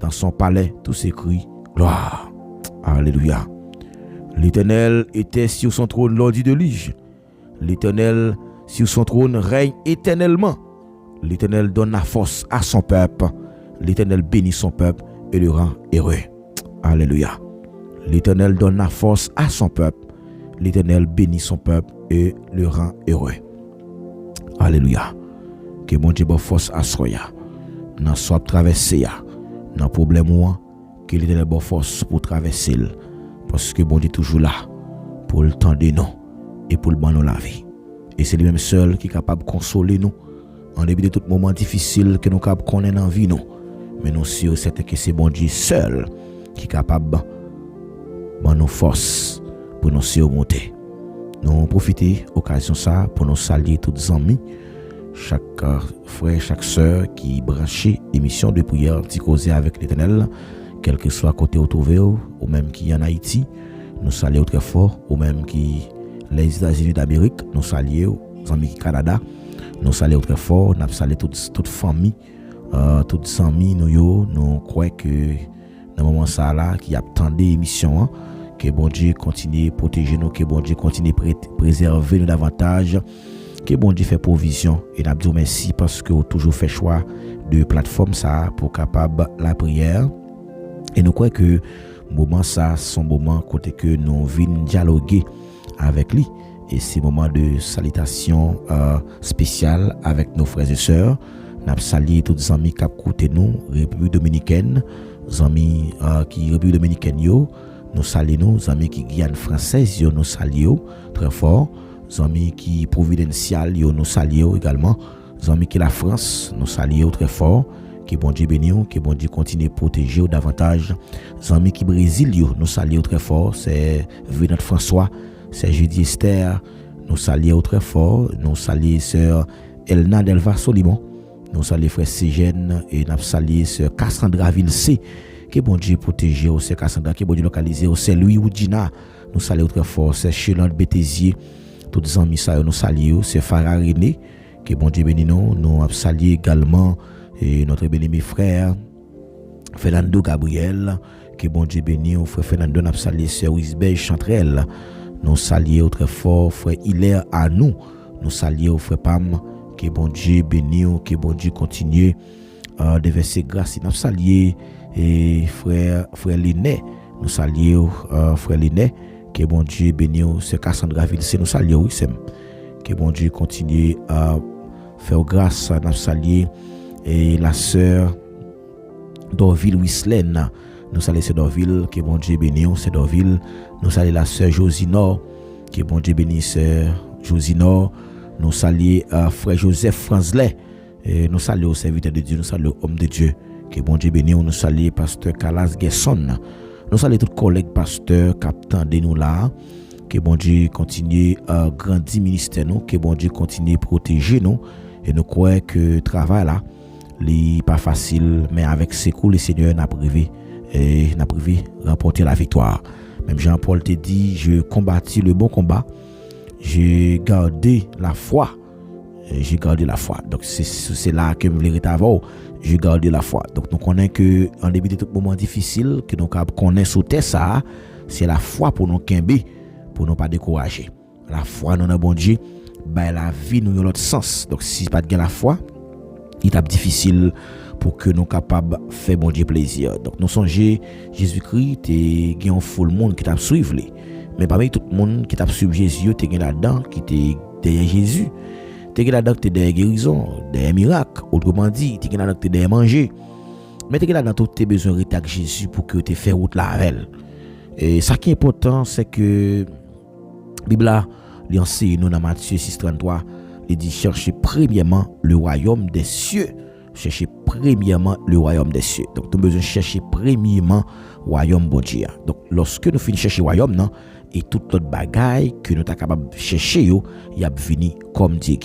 Dans son palais, tous ces cris, gloire. Alléluia. L'Éternel était sur son trône lors du déluge. L'Éternel sur son trône règne éternellement. L'Éternel donne la force à son peuple. L'Éternel bénit son peuple et le rend heureux. Alléluia. L'Éternel donne la force à son peuple. L'Éternel bénit son peuple et le rend heureux. Alléluia. Que mon Dieu bonne force à soya. Dans soit traverser ya. Dans problème ou que l'Éternel bonne force pour traverser. Parce que bon Dieu toujours là pour le temps de nous et pour le bon nous la vie. Et c'est lui-même seul qui est capable de consoler nous en début de tout moment difficile que nous sommes capables dans la vie. Mais nous sommes certains que c'est bon Dieu seul qui est capable de nous force pour nous surmonter. Nous profitons de l'occasion ça pour nous saluer tous les amis, chaque frère, chaque sœur qui branché émission de prière qui cause avec l'Éternel, quel que soit côté autour ou même qui en Haïti, nous saluons très fort, ou même qui les États-Unis d'Amérique, nous saluons les amis du Canada, nous saluons très fort, nous saluons toute famille, toutes les amis, nous croyons que dans le moment ça là, qui attendent l'émission, que bon Dieu continue à protéger nous, que bon Dieu continue à préserver nous davantage, que bon Dieu fait provision. Et nous disons merci parce que vous toujours fait choix de plateforme ça pour capable la prière. Et nous croyons que moment ça, son moment côté que nous venons dialoguer avec lui. Et c'est moment de salutation spéciale avec nos frères et sœurs. Nous saluons tous les amis qui écoutent nous, République Dominicaine, les amis qui République Dominicaine, nous saluons, les amis qui Guyane française, nous saluons très fort, les amis qui Providencial, nous saluons également, les amis qui la France, nous saluons très fort. Que bon Dieu bénisse, que bon Dieu continue à protéger davantage. Les amis qui Brésil, nous saluons très fort. C'est Venant François, c'est Judy Esther, nous saluons très fort. Nous saluons sœur Elna Delva Solimon, nous saluons frère Ségène et nous saluons sœur Cassandra Vilsé. Que bon Dieu protège, c'est Cassandra, que bon Dieu localise, c'est Louis Oudina, nous saluons très fort. C'est Chélan Bétésier, tous les amis, nous saluons. C'est Farah René, que bon Dieu bénisse nous. Nous saluons également. Et notre bien-aimé frère Fernando Gabriel, que bon Dieu bénisse, frère Fernando, nous saluons sœur Isbelle Chantrel, nous saluons très fort frère Hilaire à nous saluons frère Pam, que bon Dieu bénisse, que bon Dieu continue de verser grâce. Nous saluons et frère Liné, nous saluons frère Liné, que bon Dieu bénisse, c'est Cassandra Vilsé, nous saluons que bon Dieu continue à faire grâce. Nous saluons et la sœur Dorville Wislaine, nous saluons sœur Dorville, que bon Dieu bénisse, c'est Dorville. Nous saluons la sœur Josinor, que bon Dieu bénisse, sœur Josinor. Nous saluons frère Joseph Franzlet, et nous saluons serviteur de Dieu, nous saluons homme de Dieu, que bon Dieu bénisse. Nous saluons pasteur Calas Gerson, nous saluons tous collègues pasteurs captant de nous là, que bon Dieu continue à grandir ministère nous, que bon Dieu continue à protéger nous, et nous croyons que le travail là n'est pas facile, mais avec ses coups, le Seigneur n'a privé remporter la victoire. Même Jean-Paul te dit, je combattis le bon combat, j'ai gardé la foi. J'ai gardé la foi. Donc c'est là que je voulais avoir. J'ai gardé la foi. Donc nous connaissons que en début de tout moment difficile que nous connaissons sous ça, c'est la foi pour nous quimber, pour nous pas décourager. La foi dans le bon Dieu, ben la vie nous a l'autre sens. Donc si pas de la foi, il est difficile pour que nous capables de faire bon Dieu plaisir. Donc nous songeons Jésus-Christ et il y a un full monde qui t'a suivre. Mais parmi tout le monde qui t'a suivre Jésus, tu es là-dedans qui t'es derrière Jésus. Tu es là-dedans qui t'es derrière guérison, derrière miracle. Autrement dit, tu es là-dedans qui t'es derrière manger. Mais tu es là-dedans tous tes besoins avec Jésus pour que tu fasses route là avec elle. Et ça qui est important, c'est que la Bible enseigne nous dans Matthieu 6,33, il dit cherchez premièrement le royaume des cieux. Cherchez premièrement le royaume des cieux. Donc, nous avons besoin de chercher premièrement le royaume bon Dieu. Donc, lorsque nous finissons chercher le royaume, non, et toute notre bagaille que nous sommes capables de chercher, il y a venu comme Dieu.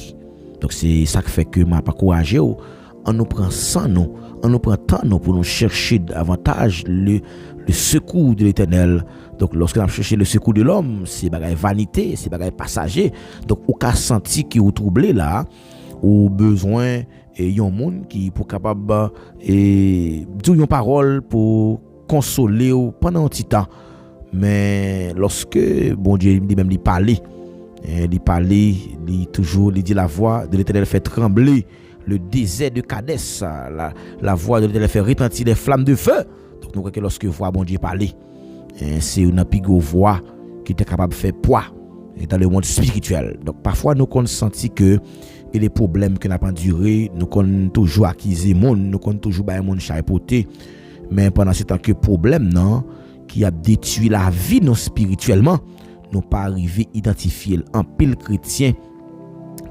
Donc, c'est ça qui fait que je ne pas encouragé. On nous prend sans nous, on nous prend temps nous pour nous chercher davantage le secours de l'Éternel. Donc, lorsque nous cherchons le secours de l'homme, c'est bagaille vanité, c'est bagaille passager. Donc, au cas senti qui est troublé là, au besoin et y a un monde qui pour capable et dire une parole pour consoler pendant un petit temps. Mais lorsque bon Dieu lui-même lui parlait, il toujours il dit la voix de l'Éternel fait trembler le désert de Kadès, la voix de l'Éternel fait retentir les flammes de feu. Donc nous croyons que lorsque voix bon Dieu parler, c'est une plus grosse voix qui est capable de faire poids dans le monde spirituel. Donc parfois nous avons senti que et les problèmes que n'a pas duré, nous avons toujours acquis monde, nous avons toujours bailler monde chapeauté, mais pendant ce temps que problème non qui a détruit la vie non spirituellement, nous pas arrivé identifier en pile chrétien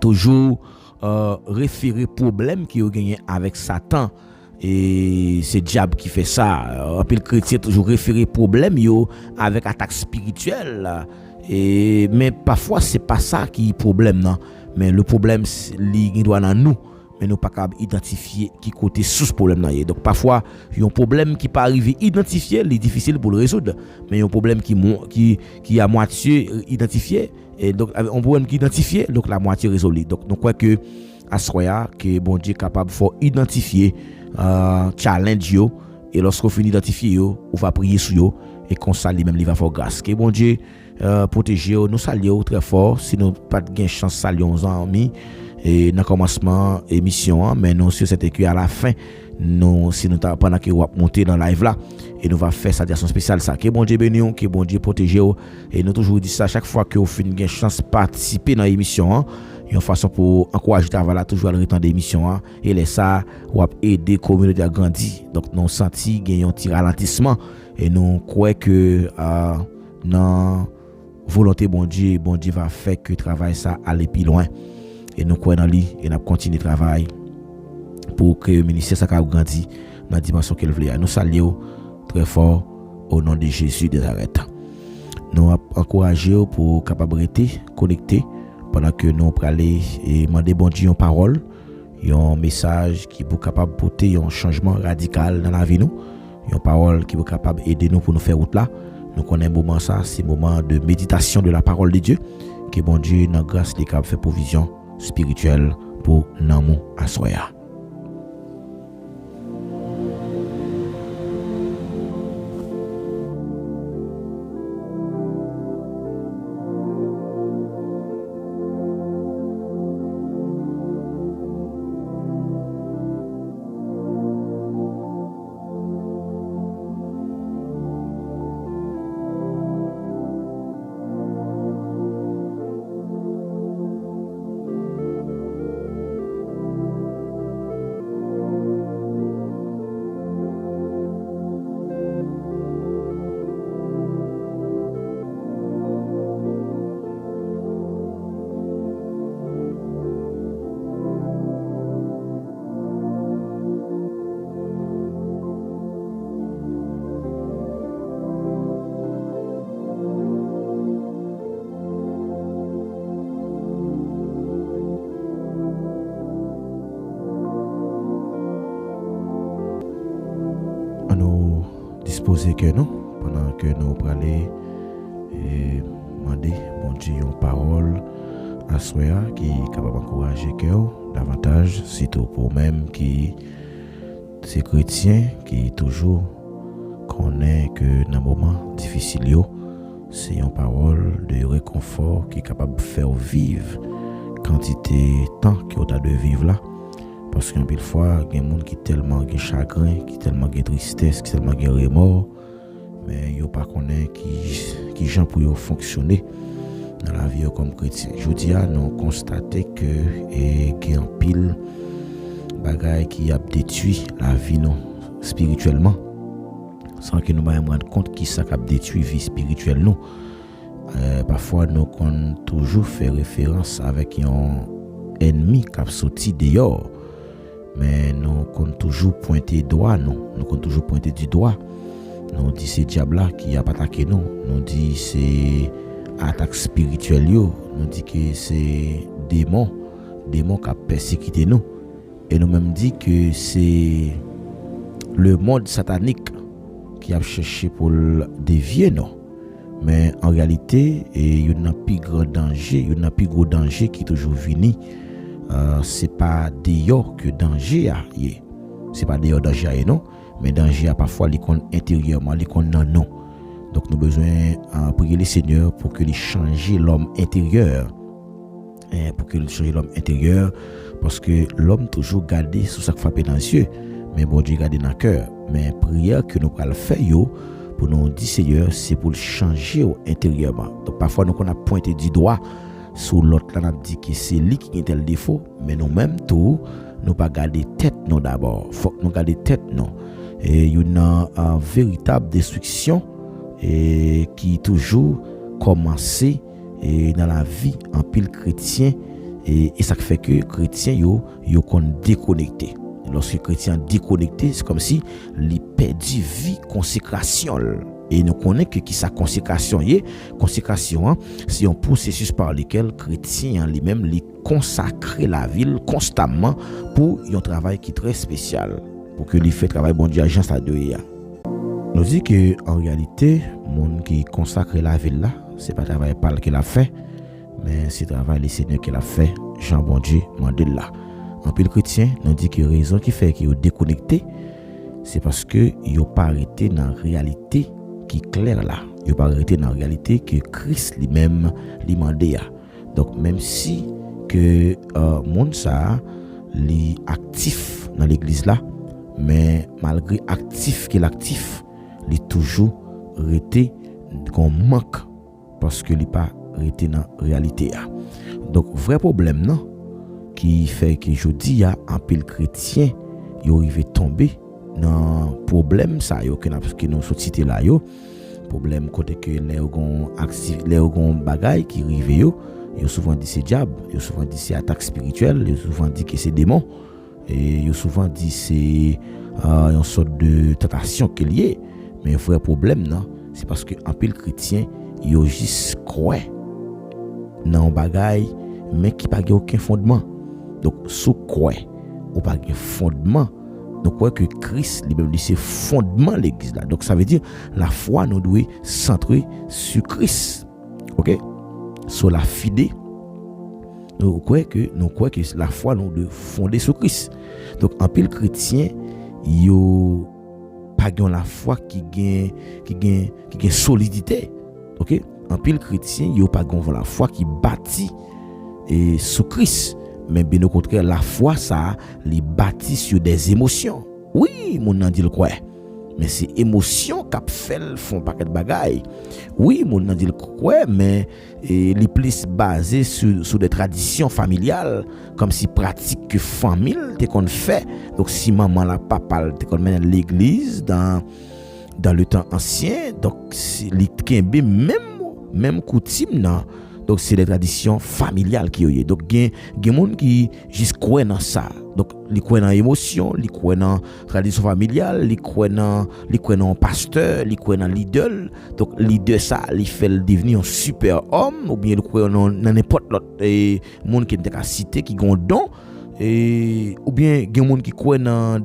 toujours référer problème qui a gagné avec Satan et c'est diable qui fait ça. En pile chrétien toujours référer problème yo avec attaque spirituelle et mais parfois c'est pas ça qui est problème non. Mais le problème, il doit dans nous. Mais nous ne pouvons pas identifier qui côté sous ce problème. Donc parfois, il y a un problème qui peut arriver identifié, il est difficile pour le résoudre. Mais il y a un problème qui est à moitié identifié. Et donc, un problème qui est identifié, donc la moitié résolue. Donc, nous croyons que à ce moment que bon Dieu est capable de identifier challenge yo. Et lorsqu'on finit d'identifier yo, on va prier sur yo. Et qu'on s'allie même, il va faire grâce. Que bon Dieu protéger nous saluons très fort si nous pas de chance saluons en amis et dans commencement émission mais nous sur cette équipe à la fin nous si nous pendant que on monter dans live là et nous va faire sa diaction spéciale ça que bon Dieu béni que bon Dieu protéger et nous toujours dit ça chaque fois que vous fin une chance participer dans l'émission une façon pour encourager travail là toujours le temps d'émission et les ça ou aider communauté à grandir donc nous senti gagner un petit ralentissement et nous croyons que non volonté bon Dieu va faire que travail ça aller plus loin et nous croyons dans lui et nous continuer le travail pour que le ministère ça grandit dans la dimension qu'il veut. Nous saluons très fort au nom de Jésus de Nazareth. Nous encourager pour capacité connecter pendant que nous aller et demander bon Dieu une parole, un message qui est capable de porter un changement radical dans la vie nous, une parole qui est capable d'aider nous pour nous faire route là. Nous connaissons moment ça, c'est moment de méditation de la parole de Dieu. Que bon Dieu, dans grâce, les capable fait provision spirituelle pour nous à soya. Disposer que nous pendant que nous parler et demander bon Dieu une parole à soya qui est capable d'encourager cœur davantage, surtout pour même qui c'est chrétien qui toujours connaît que dans moment difficile yo, c'est une parole de réconfort qui est capable de faire vivre quantité temps qu'on a de vivre là. Parce qu'un peu de fois, il y a des gens qui tellement de chagrin, qui tellement de tristesse, qui tellement de remords, mais ils ne pas connaissent qui gens pour fonctionner dans la vie comme chrétien. Je dis nous constater que il y a un pile bagaille qui a détruit la vie non spirituellement, sans que nous nous rendre compte qui ça a détruit la vie spirituelle nous. Parfois nous qu'on toujours fait référence avec un ennemi qui a sorti dehors. Mais nous comptons toujours pointer doigt, nous comptons toujours pointer du doigt. Nous dit c'est diable là qui a attaqué nous. Nous dit c'est attaque spirituelle nous dit que c'est démon qui a persécuté nous. Et nous même dit que c'est le monde satanique qui a cherché pour dévier nous. Mais en réalité, il y a un plus grand danger, il y a un plus gros danger qui est toujours venu. C'est pas dehors que danger a. C'est pas dehors danger a non, mais danger a parfois l'icône intérieurement, l'icône non. Donc nous besoin prier le Seigneur pour que il change l'homme intérieur. Pour que il change l'homme intérieur parce que l'homme toujours gardé sous sa frappé dans les yeux, mais bon Dieu gardé dans le cœur. Mais prière que nous allons faire pour nous dire Seigneur, c'est pour le changer intérieurement. Donc parfois nous on a pointé du doigt sur l'autre là, on a dit que c'est lui qui a tel défaut, mais nous-mêmes tout, nous pas garder tête non d'abord. Faut que nous garder tête non. Et il y a une véritable destruction et qui toujours commencé dans la vie en pile chrétien et ça fait que chrétien yo qu'on déconnecté. Lorsque chrétien déconnecté, c'est comme si il perdu vie consécration. Et nous connaissons que qui sa consécration est. Consécration, c'est un processus par lequel chrétien lui-même lui consacre la ville constamment pour un travail qui est très spécial. Pour que lui fait travail bon Dieu agence à deux. Nous dit que en réalité, monde qui consacre la ville là, c'est pas travail par qu'il a fait, mais c'est travail le Seigneur qui l'a fait. Jean bon Dieu mandel là. En pile chrétien, nous dit que raison qui fait qu'il est déconnecté, c'est parce que il n'a pas arrêté dans la réalité qui est claire là. Il n'a pas arrêté dans la réalité que Christ lui-même lui mandé. Donc même si que monde ça li actif dans l'église là, mais malgré actif qu'il actif, il toujours arrêté qu'on manque parce que il pas arrêté dans la réalité. Donc vrai problème non qui fait que je dis un pile chrétien yo arrivé tomber dans problème ça yo que nous société là yo problème côté que les gon bagaille qui rive yo souvent dit c'est diable, yo souvent dit c'est attaque spirituelle, yo souvent dit que c'est démon et yo souvent dit c'est une sorte de tentation qu'il y est. Mais vrai problème non, c'est parce que un pile chrétien yo juste croit dans bagaille mais qui pas aucun fondement. Donc sous quoi ou pas de fondement, donc quoi que Christ lui-même c'est fondement l'église là. Donc ça veut dire la foi nous doit centrer sur Christ. OK? Sur la fidé. Nous croyons que la foi nous doit fonder sur Christ. Donc en pile chrétien, yo pas la foi qui gagne solidité. OK? En pile chrétien, yo pas la foi qui bâtit et sur Christ. Mais bien au contraire, la foi, ça, les bâtit sur des émotions. Oui, mon nan dit le quoi. Mais c'est émotions qui font paquet de bagailles. Oui, mon nan dit le quoi, mais les plus basés sur des traditions familiales, comme si pratique que famille t'es qu'on fait. Donc si maman la papa t'es qu'on mène à l'église dans le temps ancien, donc les kembe même coutume non. Donc c'est des traditions familiales qui y a. Donc il y a des gens qui juste croient dans ça. Donc ils croient dans l'émotion, ils croient dans tradition familiale, ils croient dans pasteur, ils croient dans l'idole. Donc l'idole ça, il fait devenir un super homme ou bien ils croient dans n'importe l'autre monde qui est cité qui ont don et ou bien il y a des gens qui croient dans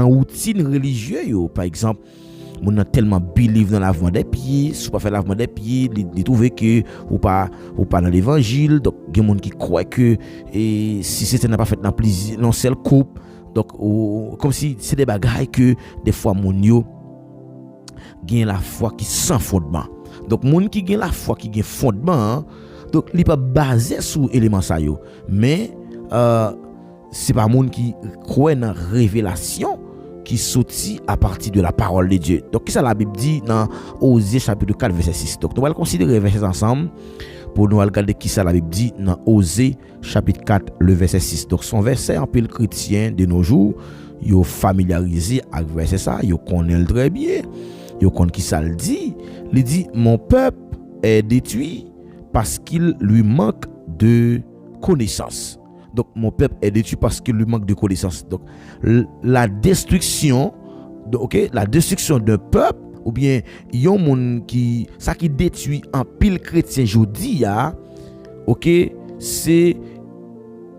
routine religieuse par exemple Moun nan tellement believe dans lavement des pieds, si pas faire lavement des pieds, il trouve que ou pas dans l'évangile, donc il y a des gens qui croient que et si c'était n'a pas fait dans plaisir non seul couple, donc comme si c'est des bagailles que des fois moun yo gagne la foi qui sans fondement. Donc moun qui gagne la foi qui gagne fondement, donc il pas basé sur élément ça yo, mais c'est pas moun qui croit dans révélation qui sortit à partir de la parole de Dieu. Donc, qu'est-ce que la Bible dit dans Osée chapitre 4 verset 6. Donc, nous allons considérer les versets ensemble pour nous regarder qui ça la Bible dit dans Osée chapitre 4 le verset 6. Donc, son verset en pile chrétien de nos jours, yo familiarisé avec verset ça, yo connaît très bien. Yo connaît qui ça le dit. Il dit mon peuple est détruit parce qu'il lui manque de connaissance. Donc mon peuple est détruit parce qu'il lui manque de connaissance. Donc la destruction d'un peuple ou bien yon moun qui ça qui détruit en pile chrétien jodi ya, OK, c'est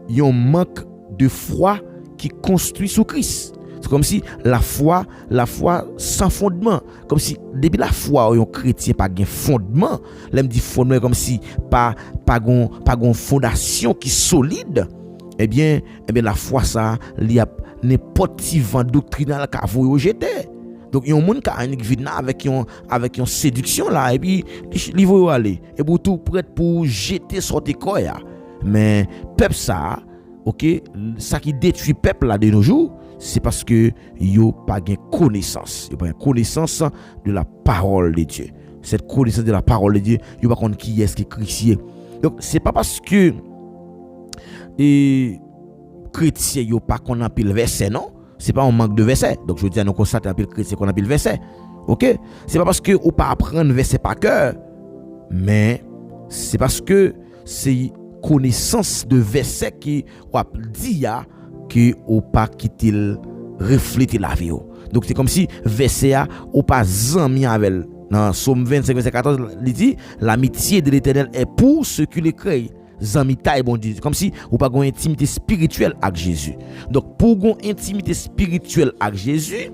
yon manque de foi qui construit sous Christ. C'est comme si la foi sans fondement, comme si depuis la foi yon chrétien pas gen fondement, l'aime dit fondement comme si pas gon fondation qui solide. Eh bien la foi ça il y a n'importe qui vent doctrinal qu'a vous jeter. Donc yon monde qui vient avec yon séduction là et puis il va aller et pour tout prêt pour jeter sortir quoi. Mais peuple ça, OK, ça qui détruit peuple là de nos jours, c'est parce que yo pas gain connaissance, yo pas connaissance de la parole de Dieu. Cette connaissance de la parole de Dieu, yo pas connait qui est qui chrétien. Donc c'est pas parce que et chrétien yo pas qu'on a pile verset non, c'est pas un manque de verset. Donc je dis à nous constater un pile chrétien qu'on a pile verset. OK, c'est pas parce que ou pas apprendre verset par cœur, mais c'est parce que c'est connaissance de verset qui ou dit ya que ou pas quitter refléter la vie. Donc c'est comme si verset a ou pas zanmi avec. Dans Somme 25 verset 14 il dit l'amitié de l'Éternel est pour ceux qui le craignent. Zamita bon Dieu, comme si ou pas une intimité spirituelle avec Jésus. Donc pour une intimité spirituelle avec Jésus,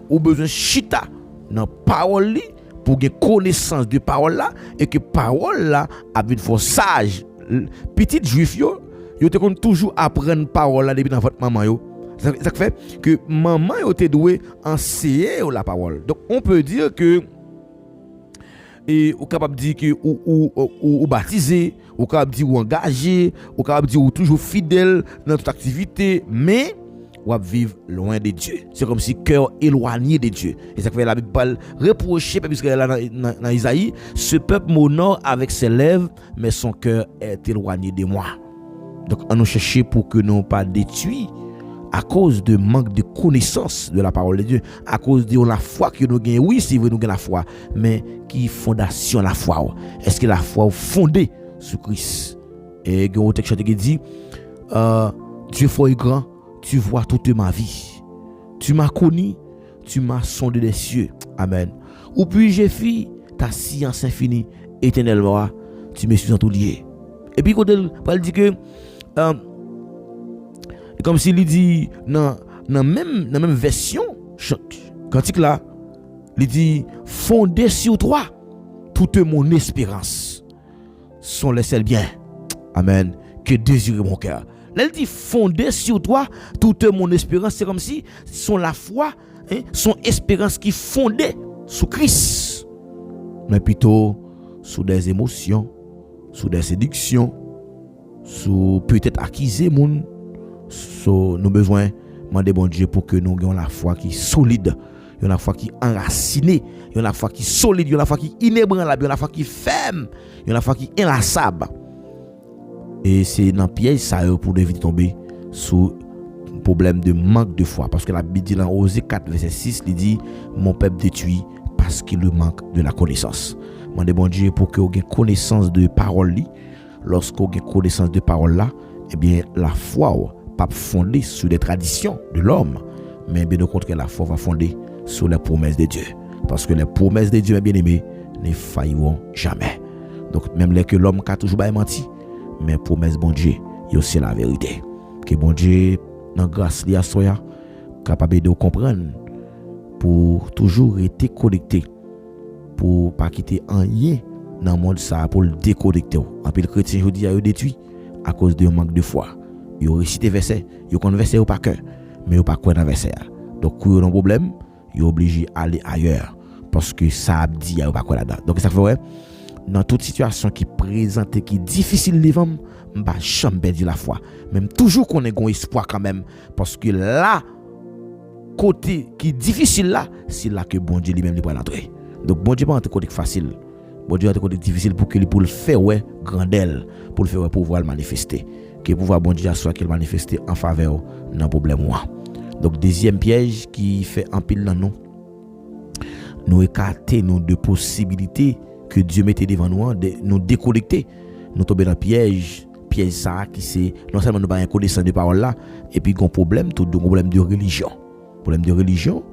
ou besoin chita dans parole li pour une connaissance de parole là et que parole là a une fois sage. Petit juif yo te kon toujours apprendre parole là depuis dans votre maman yo. Ça fait que maman yo te doué enseigner la parole. Donc on peut dire que et ou capable dire que ou baptisé, ou capable dire ou engagé, ou capable dire ou toujours fidèle dans toute activité, mais ou vivre loin de Dieu. C'est comme si cœur éloigné de Dieu. Et ça fait la Bible parle reprocher puisque là dans Isaïe, ce peuple m'honore avec ses lèvres, mais son cœur est éloigné de moi. Donc on nous chercher pour que nous pas détruits à cause de manque de connaissance de la parole de Dieu, à cause de la foi que nous gagnons. Oui, c'est vrai nous gagnons la foi, mais qui fondation la foi? Est-ce que la foi est fondée sur Christ? Et il y a un texte qui dit Dieu fort et grand, tu vois toute ma vie. Tu m'as connu, tu m'as sondé des cieux. Amen. Ou puis-je fait ta science infinie, éternel roi, tu me suis en tout lié. Et puis quand il dit que comme s'il dit dans même version cantique là, il dit fondé sur toi toute mon espérance sont les seuls biens, amen, que désire mon cœur. Là il dit fondé sur toi toute mon espérance, c'est comme si son la foi, son espérance qui fondée sur Christ, mais plutôt sur des émotions, sur des séductions, sur peut-être acquiser moun. So, nous besoin demander bon Dieu pour que nous ayons la foi qui est solide, la foi qui est enracinée, la foi qui est solide, la foi qui est inébranlable, la foi qui est ferme, la foi qui est inlassable. Et c'est dans piège ça pour éviter de tomber sous problème de manque de foi, parce que la Bible dit dans Osée 4 verset 6, il dit mon peuple détruit parce qu'il lui manque de la connaissance. Demandez bon Dieu pour que vous ayez connaissance de parole li. Lorsque vous avez connaissance de parole là, eh bien la foi pas fondée sur les traditions de l'homme, mais bien au contraire la foi va fonder sur les promesses de Dieu, parce que les promesses de Dieu, mes bien-aimés, ne failleront jamais. Donc même les que l'homme a toujours menti, mais promesses bon Dieu, c'est la vérité. Que bon Dieu dans grâce li a soya capable de comprendre pour toujours rester connecté, pour pas quitter rien dans le monde ça pour le déconnecter. En plus, le chrétien aujourd'hui a détruit à cause de manque de foi. Ils ont récité verset, ils ont conversé par cœur, mais ils n'ont pas quoi dans verset. Donc, quand ils ont un problème, ils sont obligés d'aller ailleurs parce que ça a dit, ils n'ont pas quoi là-dedans. Donc, ça fait ouais, dans toute situation qui présente, qui est difficile de vivre, je ne vais jamais perdre la foi. Même toujours qu'on ait un espoir quand même, parce que là, côté qui est difficile là, c'est là que bon Dieu lui-même lui prend l'entrée. Donc, bon Dieu pas un côté facile. Bon Dieu a un côté difficile pour le faire ouais grandel, pour le faire ouais pouvoir le manifester. Que pouvoir bon Dieu soit qu'il manifester en faveur dans problème moi. Donc deuxième piège qui fait en pile dans nous écarter nous de possibilités que Dieu mettait devant nous, de nous déconnecter, nous tomber dans piège ça qui c'est non seulement nous pas connaissance de parole là et puis un problème tout un problème de religion. Problème de religion,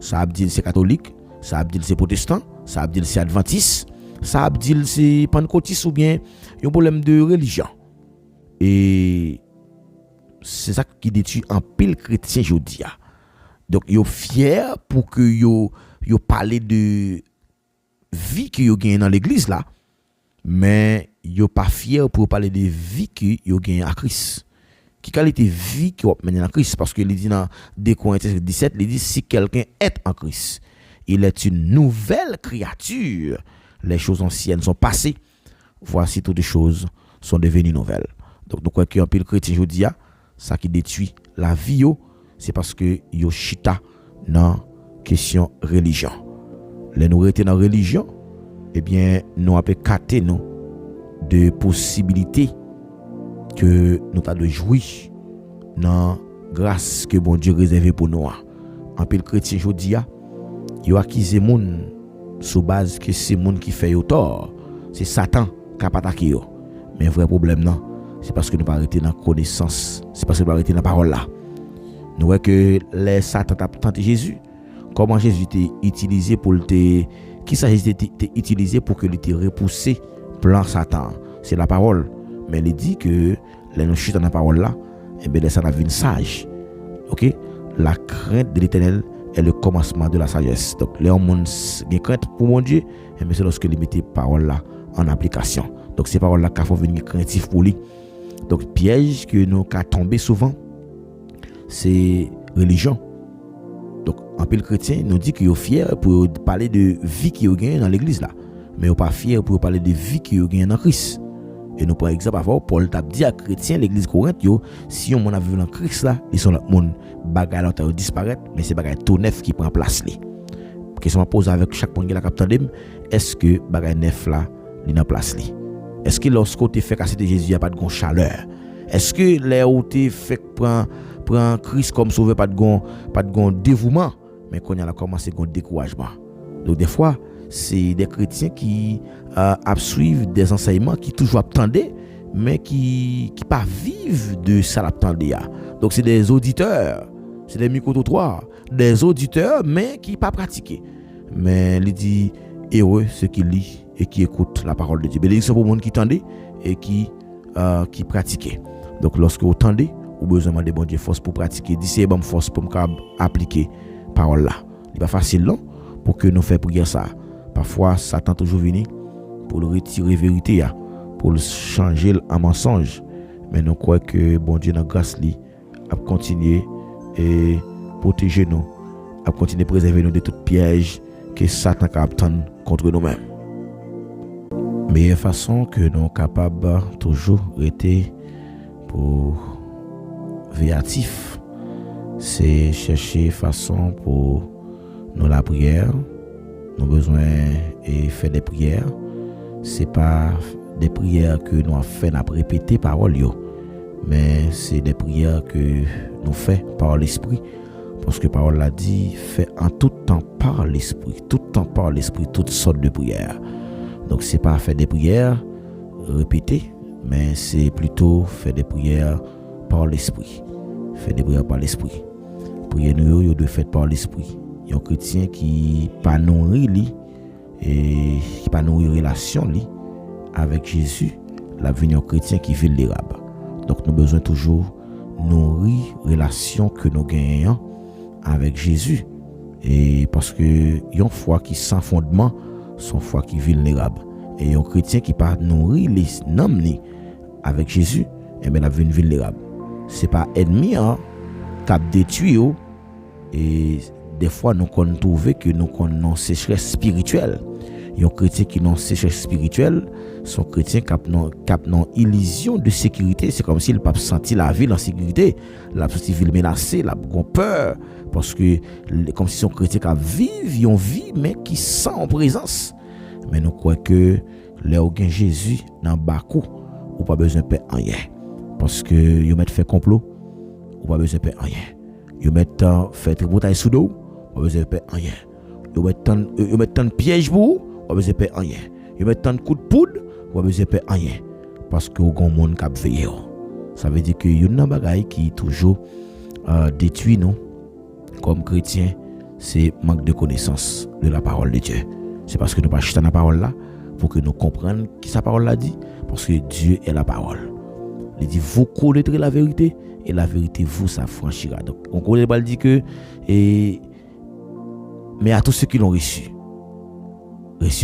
ça veut dire c'est catholique, ça veut dire c'est protestant, ça veut dire c'est adventiste, ça veut dire c'est pentecôtiste ou bien un problème de religion. Et c'est ça qui détruit un pile chrétien aujourd'hui. Donc yo fier pour que yo parler de vie que yo gagne dans l'église là, mais yo pas fier pour parler de vie que yo gagne à Christ. Qui qualité vie que yo mène en Christ, parce que il dit dans 2 Corinthiens 17, il dit si quelqu'un est en Christ, il est une nouvelle créature. Les choses anciennes sont passées, voici toutes les choses sont devenues nouvelles. Donc nous croyons qu'un pile chrétien aujourd'hui, ça qui détruit la vie, c'est parce que yo chita dans question religion. Les nous rester dans religion, eh bien nous avons capté nous de possibilités que nous avons de jouir dans grâce que bon Dieu réservé pour nous. En pile chrétien aujourd'hui, yo accusé moun sous base que c'est moun qui fait yo tort, c'est Satan qui a attaqué yo. Mais vrai problème non, c'est parce que nous pas arrêter dans connaissance, c'est parce que nous pas arrêter dans parole là. Nous voyons que les Satan t'a tenté Jésus. Comment Jésus était utilisé pour qui ça Jésus était utilisé pour que il était repoussé plan Satan, c'est la parole. Mais il dit que les nous chute dans la parole là, et bien ça devient sage. OK? La crainte de l'Éternel est le commencement de la sagesse. Donc les hommes ont crainte pour mon Dieu, et bien c'est lorsque ils mettent parole là en application. Donc ces paroles là qu'il faut venir craintif pour lui. Donc piège que nous ca tomber souvent, c'est religion. Donc en pile chrétien nous dit qu'il est fier pour parler de vie qui est gagne dans l'église là, mais il pas fier pour parler de vie qui est gagne dans Christ. Et nous par exemple avant Paul t'a dit à chrétien l'église Corinthe yo, si on a vu dans Christ là, ils sont là monde bagaille là disparaître, mais c'est bagaille tout neuf qui prend place li. Question à poser avec chaque monde qui la captandem, est-ce que bagaille neuf là li dans place li? Est-ce que lorsqu'on te fait casser de Jésus, il n'y a pas de chaleur? Est-ce que les où te fait prend Christ comme sauveur, pas de dévouement, mais quand il a commencé à découragement. Donc des fois, c'est des chrétiens qui suivent des enseignements qui toujours attendent, mais qui pas vivent de ça l'attendent. Donc c'est des auditeurs, c'est des micro-trottoirs, des auditeurs, mais qui pas pratiqués. Mais il dit heureux ceux qui lisent et qui écoutent la parole de Dieu. Bénédiction pour le monde qui tendait et qui pratiquait. Donc lorsque vous tendez, vous avez besoin de bon Dieu force pour pratiquer. D'ici bonne force pour appliquer parole là. Il n'est pas facile non pour que nous fassions prier ça. Parfois Satan toujours venu pour le retirer vérité pour le changer en mensonge. Mais nous croyons que bon Dieu dans grâce lui a continué et protéger nous, a continué à préserver nous de tout piège que Satan a obtenu contre nous-mêmes. Meilleure façon que nous sommes capables toujours rester pour véatif, c'est chercher façon pour nous la prière. Nous avons besoin de faire des prières. C'est pas des prières que nous avons fait à répéter parole, mais c'est des prières que nous faisons par l'esprit. Parce que parole l'a dit, fait en tout temps par l'esprit, tout temps par l'esprit, toutes sortes de prières. Donc c'est pas faire des prières répétées, mais c'est plutôt faire des prières par l'esprit. Faire des prières par l'esprit. Prier nous yo de faire par l'esprit. Il y a un chrétien qui pas nourri lui et qui pas nourri relation lui avec Jésus, la venue chrétien qui vulnérable. Donc nous besoin toujours nourrir relation que nous gagnons avec Jésus Et parce que une foi qui sans fondement, son foi qui vulnérable. Et un chrétien qui pas nourri les noms avec Jésus, et bien la vie vulnérable. C'est pas ennemi qui a détruit et des fois nous qu'on trouve que nous qu'on sécheresse spirituelle. Un chrétien qui non sécheresse spirituelle, son chrétien cap non illusion de sécurité, c'est comme s'il pas senti la ville en sécurité, la senti ville menacée, la peur parce que comme si son chrétien qui vivent une vie mais qui sent en présence. Mais nous croyons que là où Jésus dans Bakou, ou pas besoin de faire rien parce que yo met fait complot, ou pas besoin de faire rien. Yo met fait tripotaille sous dos, pas besoin de faire rien. Yo met tant piège pour, pas besoin de faire rien. Yo met tant coup de poudre, pas besoin de faire rien parce que au grand monde cap veiller. Ça veut dire que y a une bagaille qui toujours détruit nous comme chrétiens, c'est manque de connaissance de la parole de Dieu. C'est parce que nous pas acheter la parole là pour que nous comprenions qui sa parole l'a dit, parce que Dieu est la parole. Il dit vous connaîtrez la vérité et la vérité vous s'affranchira. Donc on connaît pas dit que mais à tous ceux qui l'ont reçu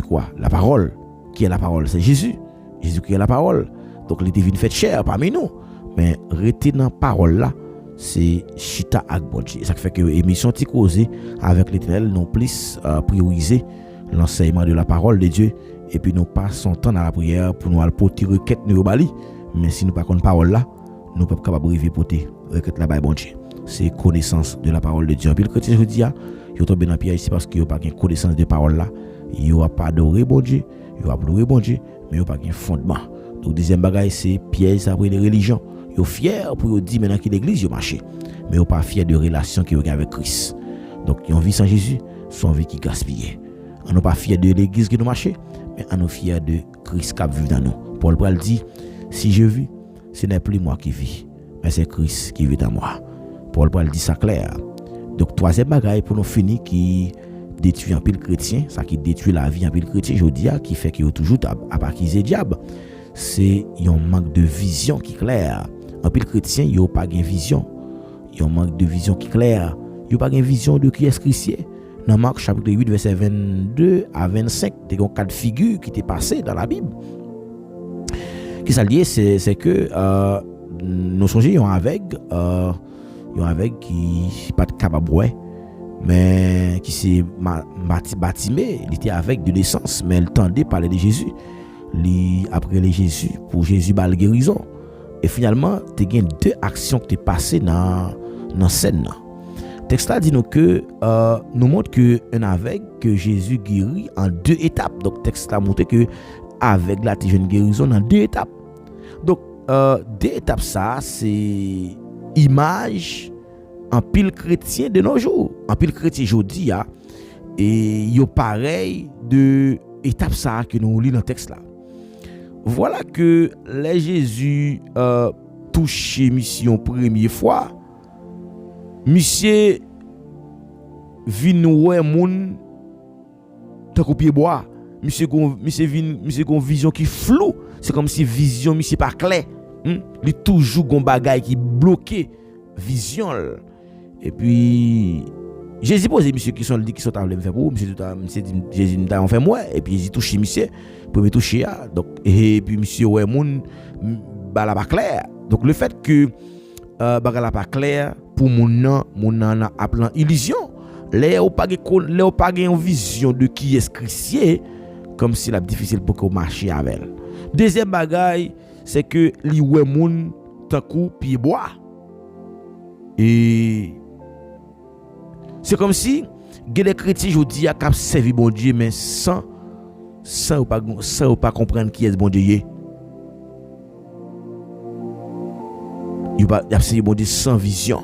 quoi? La parole. Qui est la parole? C'est Jésus. Jésus qui est la parole. Donc il est devenu fait chair parmi nous. Mais rester dans la parole là, c'est chita ak bon Dieu. Ça fait que l'émission ti causé avec l'Éternel non plus prioriser l'enseignement de la parole de Dieu et puis nous passons temps dans la prière pour nous porter requête nous bali. Mais si nous pas connaissons parole là, nous pas capable de porter requête là bas bon Dieu. C'est connaissance de la parole de Dieu. Puis le chrétien je dis yo tombe dans piège ici parce que yo pas une connaissance de parole là, yo a pas adoré bon Dieu, yo a adoré bon Dieu, mais yo pas un fondement. Donc deuxième bagaille c'est piège après les religions. Yo fier pour dire maintenant que l'église yo marché, mais yo pas fier de relation que yo avec Christ. Donc yon vie sans Jésus, son vie qui gaspille. On n'est pas fier de l'église qui nous marche, mais on est fier de Christ qui vit dans nous. Paul dit, si je vis, ce n'est plus moi qui vis, mais c'est Christ qui vit dans moi. Paul dit ça clair. Donc troisième bagaille pour nous finir qui détruit un pile chrétien, ça qui détruit la vie un pile chrétien, je dis qui fait qu'il y a toujours à accuser diable, c'est un manque de vision qui claire. Un pile chrétien, il n'y a pas de vision. Il y a un manque de vision qui claire. Il n'y a pas de vision de qui est chrétien. Dans Marc chapitre 8 verset 22 à 25, il y a 4 figures qui étaient passées dans la Bible. Qui ça lié, c'est que nous songeons avec qui pas capable mais qui s'est bâtimé, il était avec de naissance, mais il tendait parler de Jésus. Après les Jésus, pour Jésus la guérison. Et finalement, tu as 2 actions qui sont passées dans la scène. Le texte là dit nous que nous montre que un aveugle que Jésus guérit en 2 étapes. Donc le texte là montre que avec la jeune guérison en 2 étapes. Donc 2 étapes ça c'est image en pile chrétien de nos jours. En pile chrétien aujourd'hui et yo pareil de étape ça que nous lit dans le texte là. Voilà que les Jésus touché mission première fois, monsieur vinn ouais moun tant qu'on pied bois, monsieur gon vision qui flou, c'est comme si vision monsieur pas clair, il toujours gon bagay qui bloqué vision. Et puis Jésus pose monsieur qui sont table me faire pour monsieur dit Jésus m'a fait moi et puis Jésus touché monsieur pour me toucher donc et puis monsieur ouais moun bala pas clair. Donc le fait que bagala pas clair pour mon a plan illusion les ou pas une vision de qui est chrétien comme si la difficile pour qu'on marcher avec elle. Deuxième bagaille c'est que li ouais moun tant coup pied bois et c'est comme si les chrétiens aujourd'hui a cap servir bon Dieu mais sans pas comprendre qui est bon Dieu. Il a servir bon Dieu sans vision.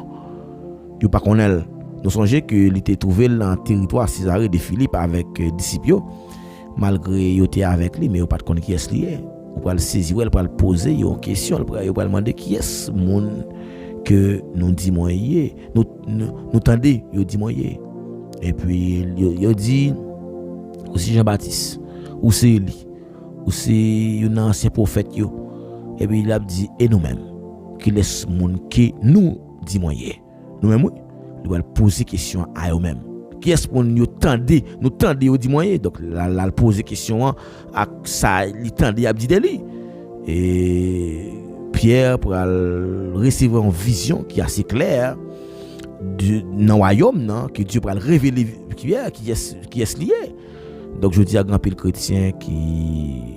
Il pas connaître. Nous songeons que il était trouvé dans le territoire Césarée de Philippe avec disciples malgré il était avec lui mais il pas connaître qui est lié. On va le saisir, on va le poser une question, on va demander qui est monde que nous dit moyen nous tendez il dit moyen et puis il dit aussi Jean-Baptiste ou c'est Élie ou c'est un ancien prophète yo et puis il a dit et nous-mêmes qui laisse monde que nous dit moyen nous-mêmes il va poser question à eux-mêmes Qui est-ce qu'on nous tendait au dit moyen. Donc là poser question à ça il tendait à dire lui. Et Pierre pour recevoir une vision qui est assez claire dans le royaume que Dieu pour révéler Pierre qui est lié. Donc je dis à grand pile chrétien qui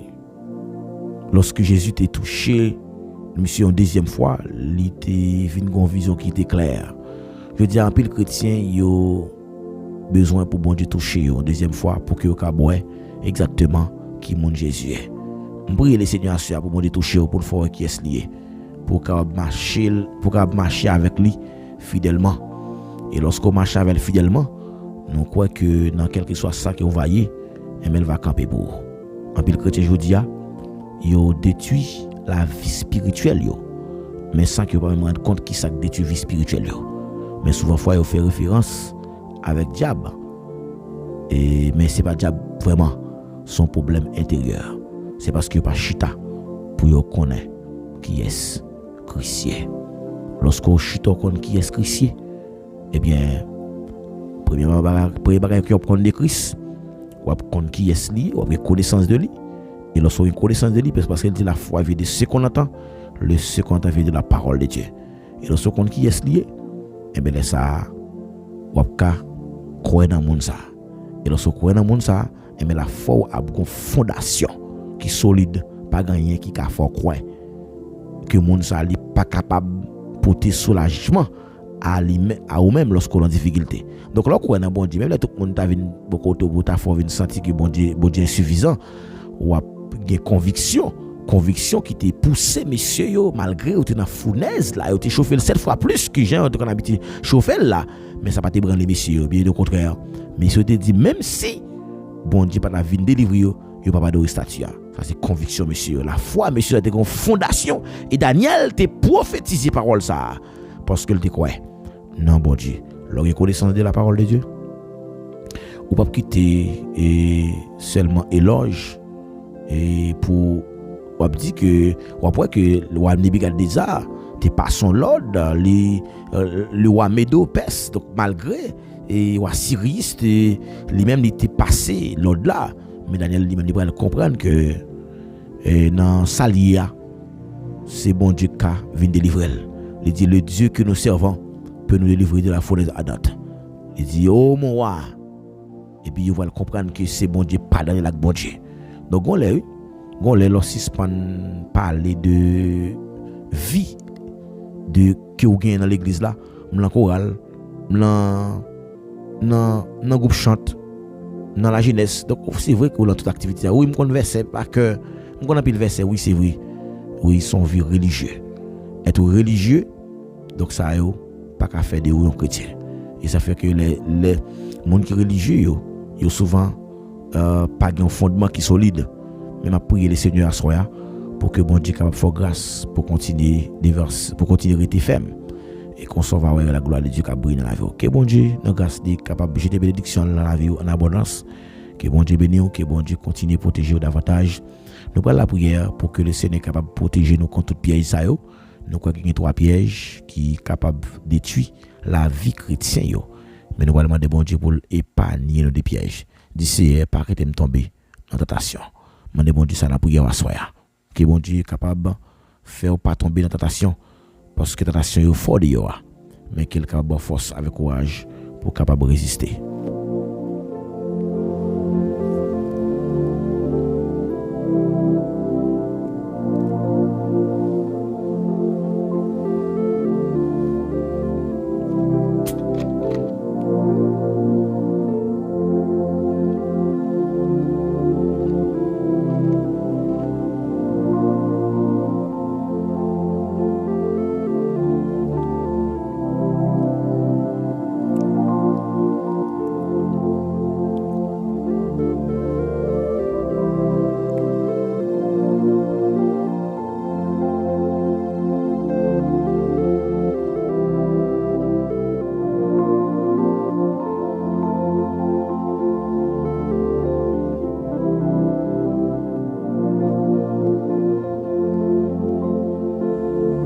lorsque Jésus était touché monsieur en deuxième fois, il était venu une vision qui était claire. Je dis à un pile chrétien yo besoin pour bon Dieu toucher en deuxième fois pour que vous exactement qui mon Jésus est. Je prie le Seigneur pour bon Dieu toucher pour le faire qui est lié pour marcher avec lui fidèlement. Et lorsqu'on marche avec lui fidèlement, nous croyons que dans quel que soit ça que vous voyez, elle va camper pour vous. En pile chrétien je dis yo détruit la vie spirituelle yo, mais sans que vous ne vous rendre compte qui ça détruit la vie spirituelle yo. Mais souvent fois yo fait référence avec diable. Mais c'est pas diable vraiment son problème intérieur. C'est parce que pas chita pour yo connaître qui est chrétien. Lorsqu'on chita connaît qui est chrétien, eh bien premièrement bagage que prendre de Christ, ou connaître qui est lui, ou connaissance de lui. Et lorsqu'on a une connaissance de lui, parce qu'il dit la foi vient de ce qu'on entend, le ce qu'on entend vient de la parole de Dieu. Et lorsqu'on connaît qui est lié, eh bien ça ou ka croire dans monde ça. Et lorsqu'on croit dans monde ça, et mais la foi a une fondation qui solide, pas gagner qui ka fort croire que monde ça li pas capable porter soulagement à ou même lorsqu'on en difficulté. Donc là croire dans bon Dieu, même là tout le monde t'a vinn beaucoup de ta foi vinn sentir que bon Dieu insuffisant ou a une conviction qui t'est poussé monsieur yo malgré ou t'es dans fournaise là, ou t'es chauffé 7 fois plus que j'ai qu'on habitué chauffer là, mais ça pas te branler monsieur, bien au contraire. Monsieur te dit même si bon Dieu pas la vie délivrer yo pas de statut. Ça c'est conviction monsieur. La foi monsieur a une fondation et Daniel te prophétisé parole ça parce que il te croit. Non bon Dieu, leur connaissance de la parole de Dieu. Ou pas quitter et seulement éloge et pour on dit que après que le roi Nebukadnezar t'es pas son l'ordre le roi Médo-Perse, donc malgré et roi Cyrus lui-même il était passé l'ordre là, mais Daniel lui-même il va comprendre que dans Salia c'est bon Dieu qui vient délivrer. Il dit le Dieu que nous servons peut nous délivrer de la fournaise ardente. Il dit oh mon roi, et puis il va comprendre que c'est bon Dieu pardonner avec bon Dieu. Donc on l'a lorsqu'on parler de vie de que vous gagnez dans l'église là, dans chorale, dans groupe chante, dans la jeunesse. Donc c'est vrai que dans toute activité, oui, me connais verset pas que me connais pile verset, oui, c'est vrai. Oui, son vie religieux. Être religieux, donc ça yo pas qu'à faire des religions chrétiens. Et ça fait que les monde qui religieux yo souvent pas un fondement qui solide. Mais m'a prier le Seigneur à soi pour que bon Dieu capable faire grâce pour continuer à rester ferme et qu'on s'en va la gloire de Dieu qui brille dans la vie. Que bon Dieu dans grâce de capable jeter bénédiction dans la vie en abondance. Que bon Dieu bénisse, que bon Dieu continue à protéger davantage. Nous prenons la prière pour que le Seigneur est capable de protéger nous contre tout piège ça yo. Nous croyons qu'il y a 3 pièges qui sont capables de détruire la vie chrétienne. Mais nous allons demander bon Dieu pour épargner nos pièges. D'ici, pas arrêter de tomber dans la tentation. Demandez bon Dieu ça la prière à soi. Que bon Dieu est capable de faire pas tomber dans la tentation. Parce que la tentation est forte de yo. Mais qu'il est capable de force avec courage pour capable de résister.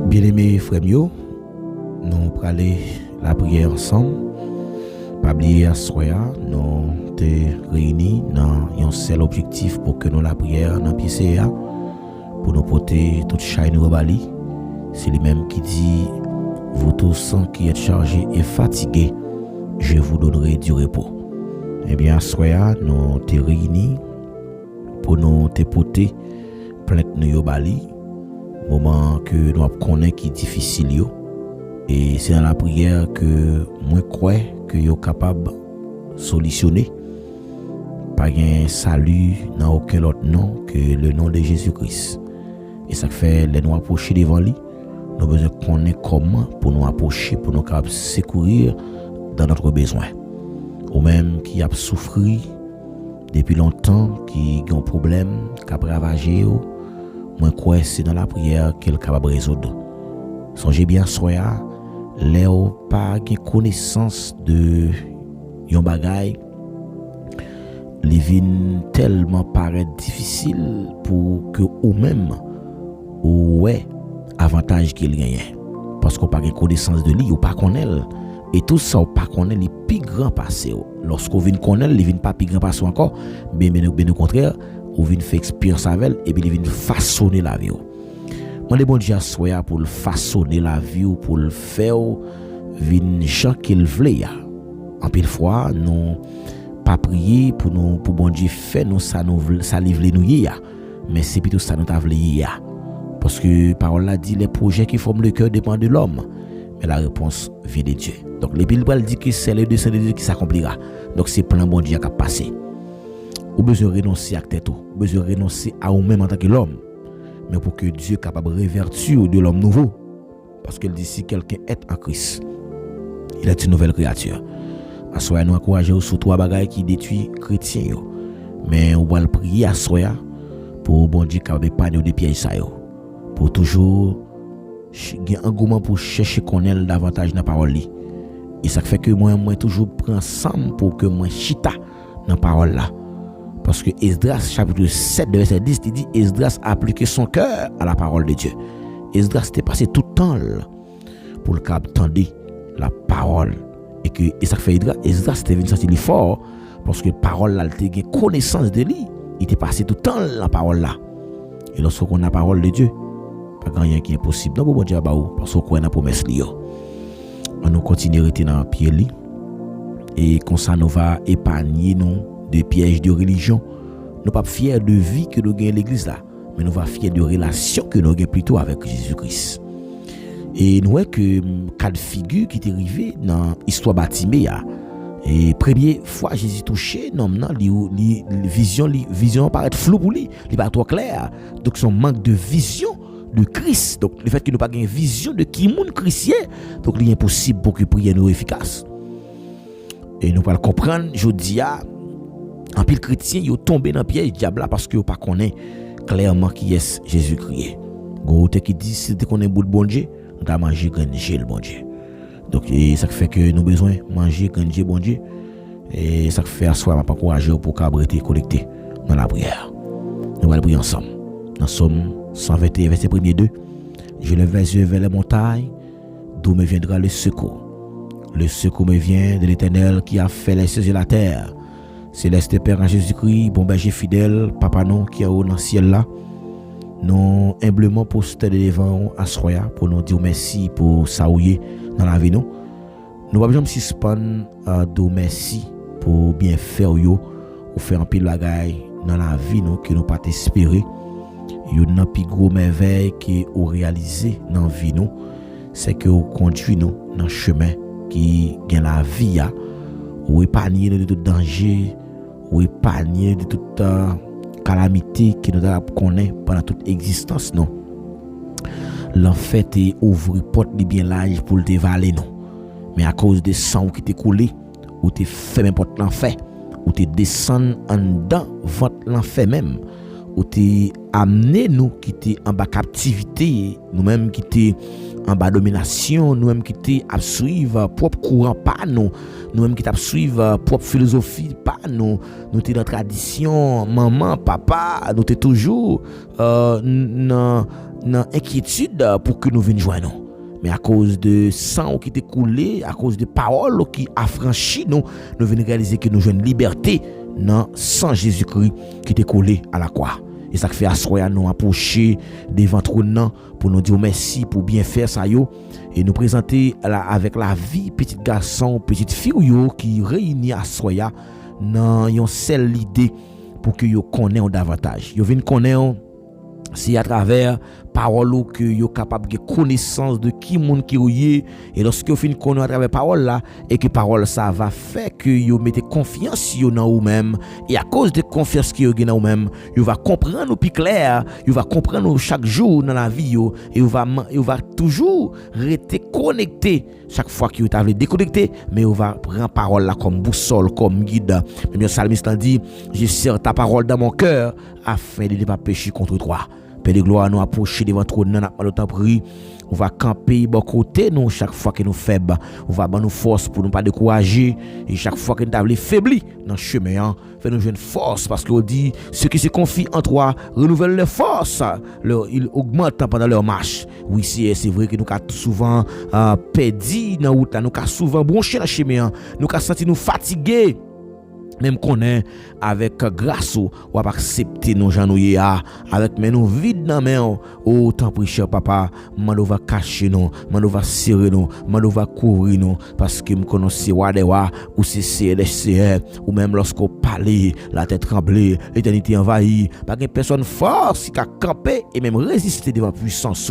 Bien-aimés frères, nous allons la prière ensemble. Pas oublier à soya, nous te réunis dans un seul objectif pour que nous la prière dans PCA pour nous porter toute chaîne rebali. C'est lui-même qui dit vous tous qui êtes chargés et fatigués, je vous donnerai du repos. Eh bien, soya, nous te réunis pour nous te porter plainte nous bali, moment que nous connaissons qui est difficile yo. Et c'est dans la prière que moi crois que yo capable solutionner. Pas un salut dans aucun autre nom que le nom de Jésus-Christ. Et ça fait les nous approcher devant lui. Nous besoin connaître comment pour nous approcher, pour nous capables secourir dans notre besoin. Ou même qui a souffert depuis longtemps, qui a un problème, qui a ravagé, moi crois c'est dans la prière qu'elle est capable de résoudre. Songez bien soya, Léo pas de connaissance de yon bagay, li vin tellement paraît difficile pour que ou même ou ouais avantage qu'il gagne parce qu'on pas de connaissance de lui ou pas connaît et tout ça ou pas connaît les plus grand passé lorsqu'on vient connaître il vient pas plus grand passé encore bien au contraire ou vient faire expérience avec et puis il vient façonner la vie. Moi les bon Dieu soya pour le façonner la vie ou pour le faire vinn gens qu'il veut ya. En pile fois nous pas prier pour nous pour bon Dieu faire nous ça livre nous ya mais c'est plutôt ça nous t'a voulu ya parce que parole là dit les projets qui forment le cœur dépendent de l'homme mais la réponse vient de Dieu. Donc les Bible dit que c'est le dessein de Dieu qui s'accomplira. Donc c'est plan bon Dieu qui a passé. Ou besoin renoncer à tête ou besoin renoncer à ou même en tant que l'homme mais pour que Dieu capable de révertir de l'homme nouveau parce qu'il dit si quelqu'un est en Christ il est une nouvelle créature. À soya nous encourager sur trois bagages qui détruit chrétien yo. Mais on va le prier à soya pour bon Dieu capable épargner des pièges ça yo. Pour toujours un engouement pour chercher connaître davantage dans parole li. Et ça fait que moi toujours prends ensemble pour que moi chita dans parole là. Parce que Esdras chapitre 7 verset 10 il dit Esdras a appliqué son cœur à la parole de Dieu. Esdras était passé tout le temps pour le cap tendre la parole et ça fait Esdras était venu sentir fort parce que parole là il était connaissance de lui, il était passé tout le temps la parole là. Et lorsqu'on a la parole de Dieu, pas rien qui est possible. Donc bon Dieu parce qu'on a la promesse li yo. On nous continue rester dans pied li et comme ça nous va épargner nous de pièges de religion. Nous pas fiers de vie que nous gagnons l'église là, mais nous va fiers de relation que nous gagnons plutôt avec Jésus-Christ. Et nous voyons que cas de figure qui est arrivé dans l'histoire Bartimée. Et première fois Jésus touché, non, vision paraît floue pour lui, il pas trop clair. Donc son manque de vision de Christ. Donc le fait qu'il n'a pas une vision de qui monde chrétien, donc il est impossible pour que prière nous efficace. Et nous allons comprendre, je dis en pile chrétien, ils sont tombés dans le piège diable parce qu'ils ne connaissent pas clairement qui est Jésus-Christ. Goûte qui dit si tu connais bout de bon Dieu, on va manger grandir le bon Dieu. Donc ça fait que nous avons besoin de manger grandir bon Dieu. Et ça fait à soi pas encourager pour qu'abriter connecté dans la prière. Nous allons prier ensemble. Dans Somme 121 verset 1er 2. Je lève les yeux vers les montagnes, d'où me viendra le secours. Le secours me vient de l'Éternel qui a fait les cieux et la terre. Céleste Père en Jésus-Christ, bon berger fidèle, Papa non qui est au dans le ciel là. Nous humblement postés devant à soya pour nous dire merci pour ça dans la vie nous. Nous pas besoin de suspendre de merci pour bien faire yo ou faire un pile bagaille dans la vie nous que nous pas espérer. Yo nan pi gros merveille que ou réaliser dans vie nous, c'est que vous conduit nous dans chemin qui gagne la vie a ou épargner de tout danger ou épargner de toute calamité qui nous a connaît pendant toute existence non. L'enfer est ouvrir porte li bien large pour le dévaler non. Mais à cause de sang qui t'est coulé ou t'es fait n'importe l'enfer ou t'es descend en dedans votre l'enfer même ou t'es amené nous qui t'es en bas captivité nous même qui t'es en bas domination nous même qui t'es à suivre propre courant pas nous même qui t'as suivre propre philosophie pas nous t'es dans tradition maman papa nous t'es toujours dans inquiétude pour que nous venions joindre nous. mais à cause de sang qui était coulé, à cause de paroles qui affranchit nous venons réaliser que nous avons une liberté dans sang Jésus-Christ qui était collé à la croix. Et ça fait asseoir nous approcher devant trône pour nous dire merci pour bien faire ça yo et nous présenter avec la vie petit garçon, petite fille yo qui réunit asseoir dans une seule idée pour que yo connaissent davantage. Yo vinn connaître c'est à travers parole que yo capable de connaissance de qui monde qui est et lorsque vous fin connaître à travers parole là et que parole ça va faire que yo mettez confiance yo dans vous même et à cause de confiance que yo gen dans vous même yo va comprendre plus clair yo va comprendre chaque jour dans la vie yo et yo va toujours rester connecté chaque fois que vous t'avez déconnecté mais on va prendre parole là comme boussole comme guide. Même le psalmiste dit je serre ta parole dans mon cœur afin de ne pas pécher contre toi. Père de gloire, nous approcher devant trône, nous avons le temps prier. On va camper bon côté nous chaque fois que nous faibles. On va avoir nos forces pour ne pas décourager. Et chaque fois que nous avons faibli dans le chemin, fait nous une force parce qu'on dit ceux qui se confient en toi renouvellent leurs forces. Ils augmentent pendant leur marche. Oui, c'est vrai que nous avons souvent perdu dans la route, nous avons souvent bronché dans le chemin, nous avons senti nous fatigués. Même qu'on est avec grâce ou va accepter nos gens avec mais nous vide dans main au temps prie cher papa mando va cacher nous mando va serrer nous mando va couvrir nous parce que me connaissez wadewa ou c'est ou même lorsqu'on parle la tête tremblée l'éternité envahie pas une personne force qui a campé et même résister devant puissance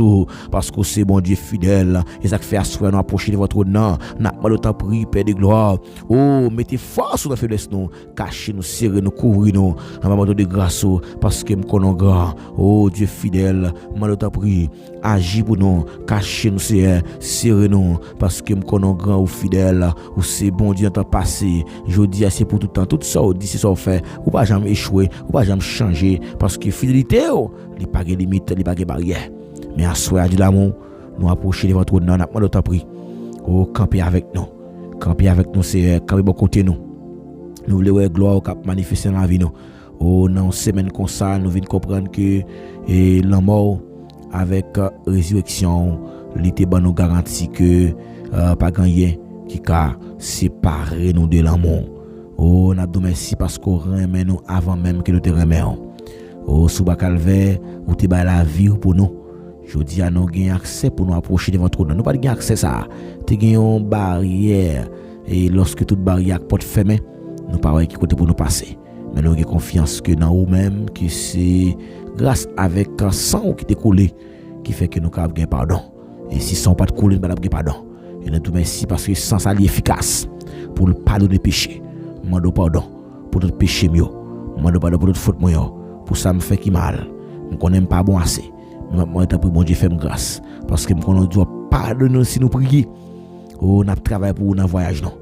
parce que c'est bon Dieu fidèle et ça fait asseoir nous approcher de votre nom n'a pas le temps prie Père de gloire oh mettez force sur la faiblesse nous cacher nous serrer nous couvrir nous en moment de grâce parce que me connais grand oh Dieu fidèle mal t'a prie agis pour nous cacher nous serrer nous parce que me connais grand ou fidèle ou c'est bon Dieu temps passé je dis c'est pour tout temps tout ça dit c'est ça fait ou pas jamais échouer ou pas jamais changer parce que fidélité il pas de limite il pas de barrière mais à soir de l'amour nous approcher de votre nom n'a mal t'a prie oh camper avec nous c'est camper bon côté nous. Nous voulons gloire cap manifester dans la vie nous. Oh dans semaine comme ça nous venons comprendre que la mort avec résurrection l'été ban nous garantit que pas gagner qui a séparé nous de l'amour. Oh n'a merci parce qu'on remet nous avant même que nous te remettons. Oh sous bas calvaire ou te ba la vie pour nous. Je dis à nous gain accès pour nous approcher de votre trône. Nous pas gain accès ça. Tu gain une barrière et lorsque toute barrière porte fermée nous pas qui côté pour nous passer mais nous avons confiance que dans nous-mêmes que c'est grâce avec un sang qui t'est collé qui fait que nous avons gagné pardon et si sang pas de coller nous avons gagné pardon et nous tout merci parce que sang ça est efficace pour le pardonner péché mando pardon pour notre péché mieux mando pardon pour notre faute mieux pour ça me fait qui mal me connais pas bon assez moi t'as pris bon Dieu fait me grâce parce que me connais doit pardonner si nous prier oh n'a travail pour dans voyage non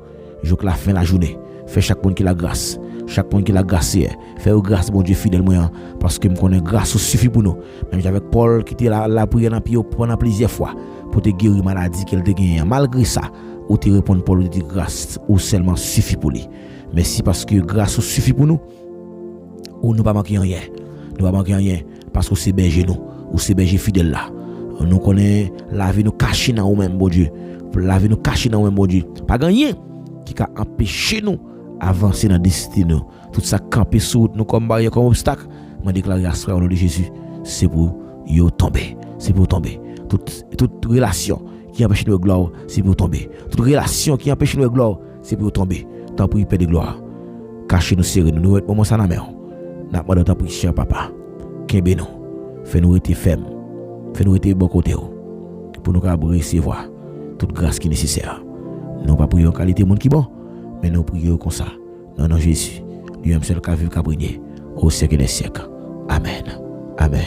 je que la fin de la journée fait chaque monde qui la grâce fait grâce bon Dieu fidèle moi parce que me connais grâce suffit pour nous même avec Paul qui était la prière dans pied pendant plusieurs fois pour te guérir maladie qu'elle te gagne malgré ça ou te répondre Paul dit grâce ou seulement suffit pour lui merci parce que grâce suffit pour nous ou nous pas manquer rien parce que c'est berger nous ou c'est berger fidèle là nous connaît la vie nous cacher dans nous même bon Dieu la vie nous cacher dans nous même bon Dieu pas gagner qui a empêché nous avancer dans destin tout ça camper sous nous comme barrière comme obstacle m'a déclaré à au nom de Jésus c'est pour yo tomber toute relation qui empêche nous gloire c'est pour tomber toute relation qui empêche nous gloire c'est pour tomber tant pour Père de gloire cacher nous serrer nous être moment ça na mer n'a pas de temps pour cher papa kembe nous fait nous être ferme fait nous être bon côté pour nous capable recevoir toute grâce qui est nécessaire nous pas prier en qualité monde qui bon mais nous prions comme ça dans nom Jésus lui-même seul qui vivre qui briller au siècle des siècles amen amen.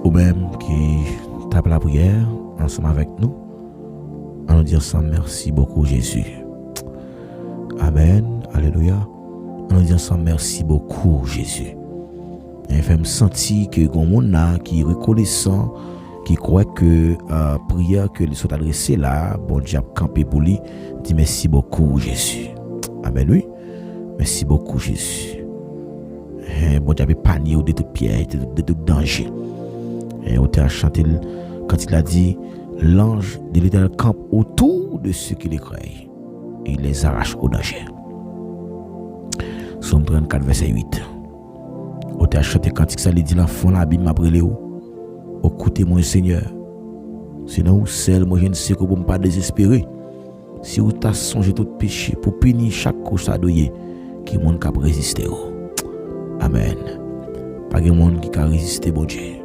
Ou même qui tape la prière ensemble avec nous en nous disant ensemble merci beaucoup Jésus. Amen, alléluia. On nous dit ensemble merci beaucoup Jésus. Et fait me sentir que gon monde là qui est reconnaissant, qui croit que prière que les sont adressées là, bon Dieu a campé pour lui, dit merci beaucoup Jésus. Amen, oui. Merci beaucoup Jésus. Bon Dieu a panier de toute piège, de tout danger. Et on t'a chanté quand il a dit l'ange de l'Éternel campe autour de ceux qui les croient et il les arrache au danger. Somme 34 verset 8. On t'a chanté quand ça lui dit la fond la Bible m'a brûlé ou écoutez mon Seigneur. Sinon ou seul moi je ne sais comment pas désespérer. Si vous t'as songé tout péché pour punir chaque cause ça doyer qui monde cap résister. Amen. Pas de monde qui a résisté bon Dieu.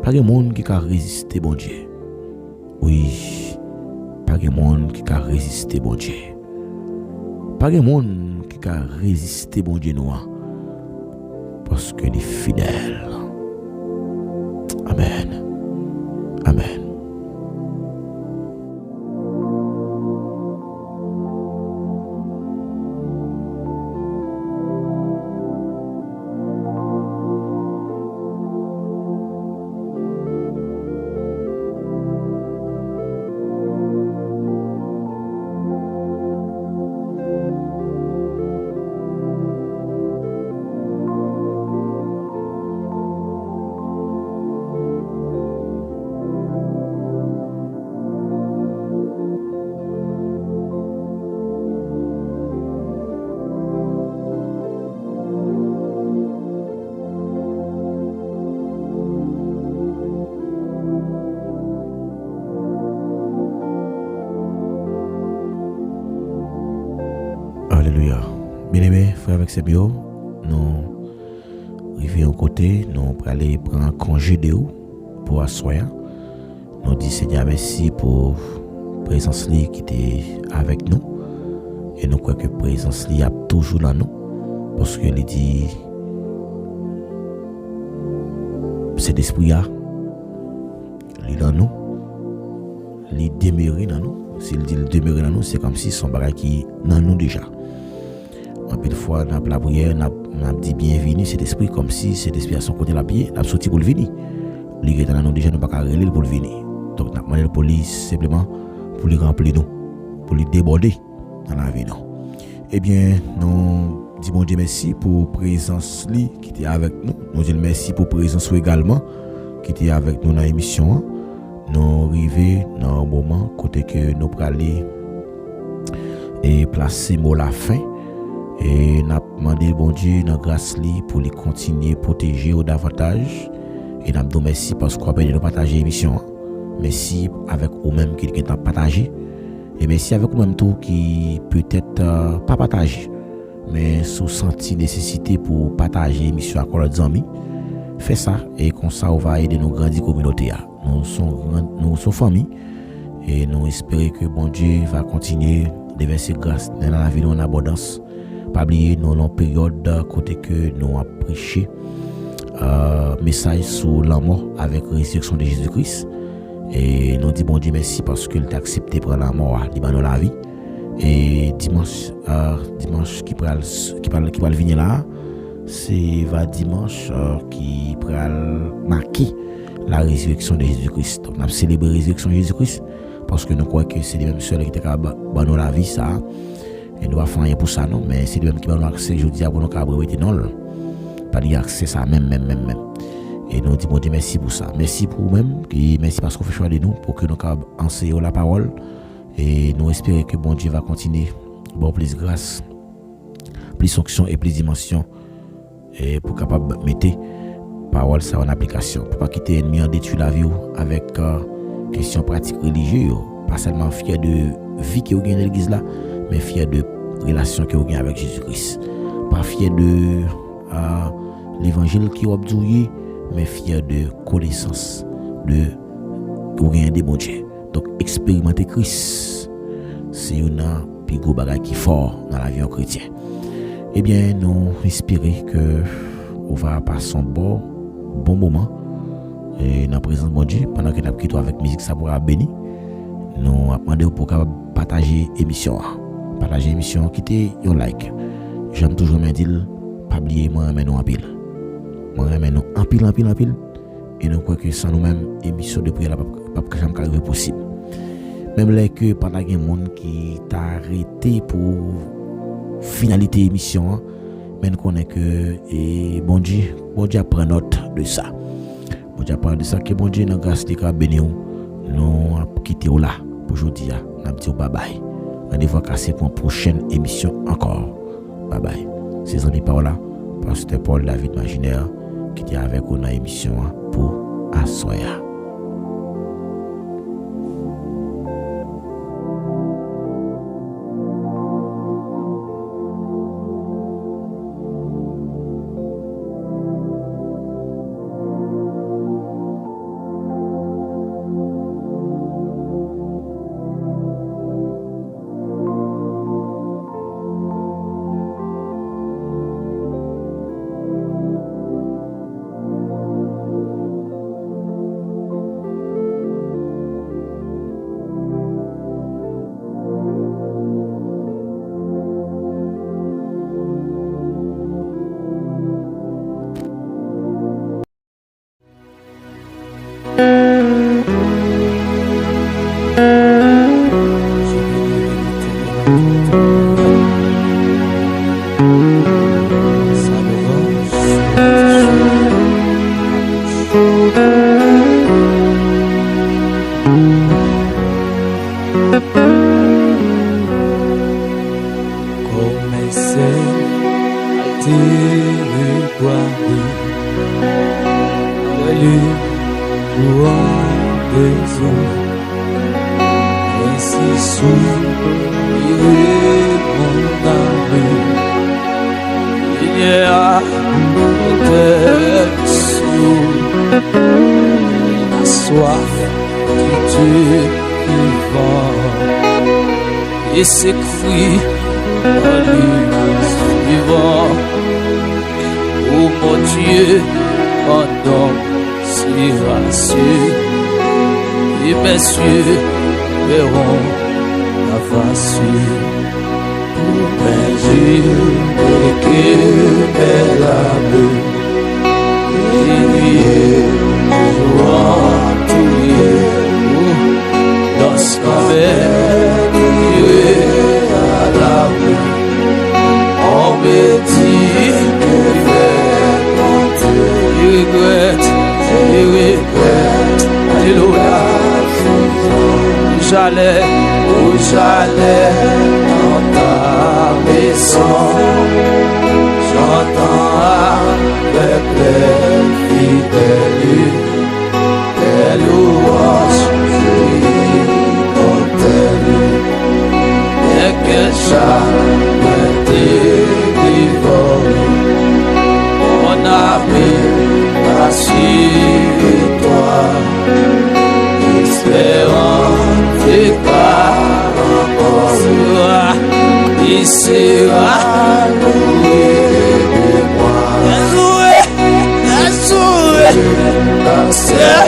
Pas de monde qui a résisté bon Dieu. Oui. Pas de monde qui a résisté bon Dieu. Pas de monde qui a résisté bon Dieu noir. Parce que il est fidèle. Amen. Amen. Alléluia. Bien-aimés, frères avec ses bio, nous arrivons au côté, nous pour aller prendre congé de vous pour asseoir. Nous disons Seigneur merci pour la présence qui était avec nous. Et nous croyons que la présence est toujours là nous. Parce qu'il dit cet esprit-là, il est dans nous, il demeure dans nous. S'il dit il demeure dans nous, c'est comme si son bagage qui est dans nous déjà. En plus de fois, dans la prière, on a dit bienvenue cet esprit, comme si cet esprit à son côté la pied, il a sorti pour le venir. Il est dans nous déjà, nous ne pouvons pas relire pour le venir. Donc, nous avons demandé pour lui simplement pour lui remplir nous, pour lui déborder dans la vie. Eh bien, nous disons bon Dieu merci pour la présence qui était avec nous. Nous disons merci pour la présence également qui était avec nous dans l'émission. Nous arrivons dans un moment côté que nous allons aller et placer mot la fin. Et nous avons demandé bon Dieu dans grâce pour les continuer à protéger au davantage. Et nous avons merci parce qu'on a de partager l'émission. Merci avec vous-même qui est partagé. Et merci avec vous-même tout qui peut-être pas partagé. Mais sous senti nécessité pour partager l'émission avec leurs amis. Fais ça et comme ça on va aider nos grandes communautés. Nous sommes famille. Et nous espérons que bon Dieu va continuer de verser grâce dans la vie en abondance. Pas oublier nous longue période côté que nous avons prêché message sur la mort avec la résurrection de Jésus-Christ et nous disons bon Dieu merci parce qu'il t'a accepté pour la mort dans la vie et dimanche qui va venir là c'est dimanche qui va marquer la résurrection de Jésus-Christ. Donc nous avons célébré la résurrection de Jésus-Christ parce que nous croyons que c'est les mêmes seuls qui étaient dans la vie ça. Et nous va faire rien pour ça non mais c'est lui même qui va nous accès aujourd'hui à nos cabres non pas lui accès ça même et nous disons bon Dieu merci pour ça merci pour vous-même et merci parce qu'on fait choix de nous pour que nous cabres enseigner la parole et nous espérons que bon Dieu va continuer bon plus grâce plus fonction et plus dimension et pour capable mettre parole ça en application pour pas quitter ennemi en détruire la vie avec question pratique religieuse pas seulement fier de vie que vous gagnez dans l'église là mais fier de relation que vous avez avec Jésus-Christ. Pas fier de l'évangile qui vous avez mais fier de connaissance de vous avez des bons dieux. Donc expérimenter Christ, c'est une plus gros bagage qui est fort dans la vie chrétienne. Eh bien, nous espérons que on va passer un bon moment et dans la présence de mon Dieu pendant que nous avons avec musique ça pourra bénir. Nous demandons pour partager l'émission. Partager l'émission, quittez un like. J'aime toujours me dire, pas oublier moi, mais nous en pile. Moi, mais nous en pile. et nous croyons que sans nous-mêmes, émission de prière pas jamais possible. Même là que pendant qu'il y a des gens qui t'a arrêté pour finalité émission, mais nous connaissons que bon Dieu prend note de ça. Bon Dieu prend de ça que bon Dieu dans grâce de Dieu béni nous quitter là pour aujourd'hui. Nous dit bye bye. Rendez-vous cassé pour une prochaine émission encore. Bye bye. C'est amis Paola, pasteur Paul David Maginaire qui était avec nous dans l'émission pour Assoya. Et s'écrit dans les suivants. Oh mon Dieu, pendant si rassuré, et mes cieux verront la face pour mes yeux et que mes larmes et jouant tout dans ce qu'on on me dit je regrette, alléluia. Où j'allais dans ta maison, j'entends avec les fidèles tes louanges, et que jamais délivré, mon ami, rassure-toi, espérant tes pas encore, il sera loué de moi. C'est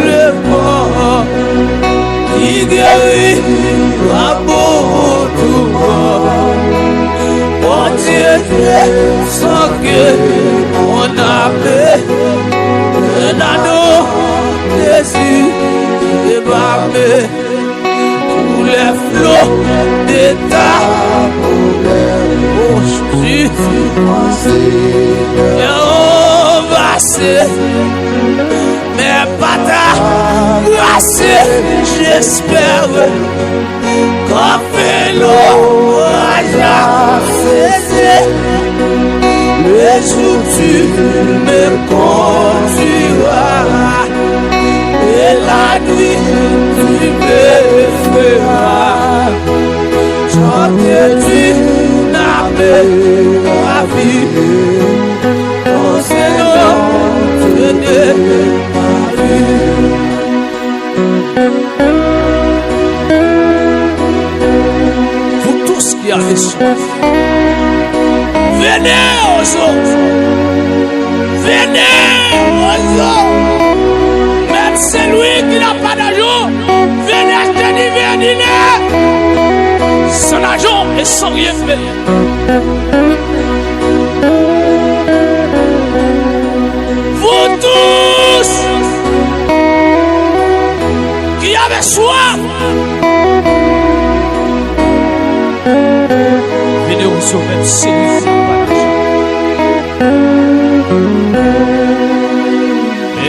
le mort, il guérit à tout mort. Mon Dieu, sans que mon âme, un anneau, Jésus, débâmé, tous les flots de ta Jésus, et on va se, mais pas ta grâce, j'espère. Quand fait l'eau, le jour tu me conduiras et la nuit tu me feras chanter du âme ma vie. Oh Seigneur, venez ma vie. Vous tous qui avez soif, venez aujourd'hui, venez aujourd'hui. Même celui qui n'a pas d'argent, venez acheter du dîner. Sans argent et sans rien faire. Vous tous sous même si nous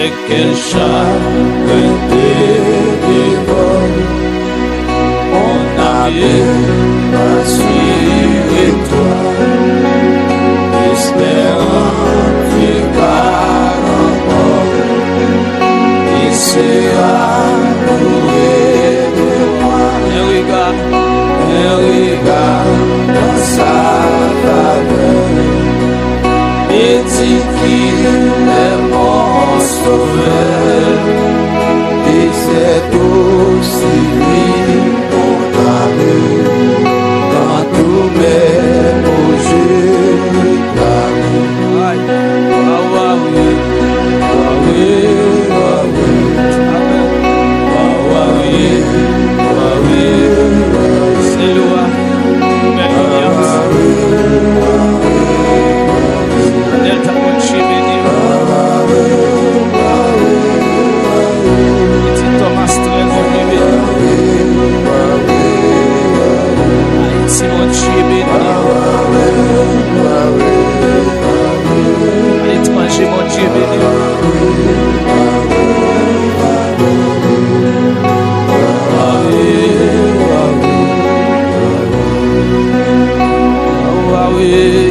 et quel chagrin ténébreux on avait pas suivi toi, espérant que par un mort il sera loué de moi. Un regard dans sa faveur et dit qu'il est mon sauveur, et c'est aussi lui mon ami. Dans tous mes mots je réclame. C'est loin, mais Delta Mochibini, Thomas Trevor, Simon Chibini, L'étranger mon Chibini. Yeah.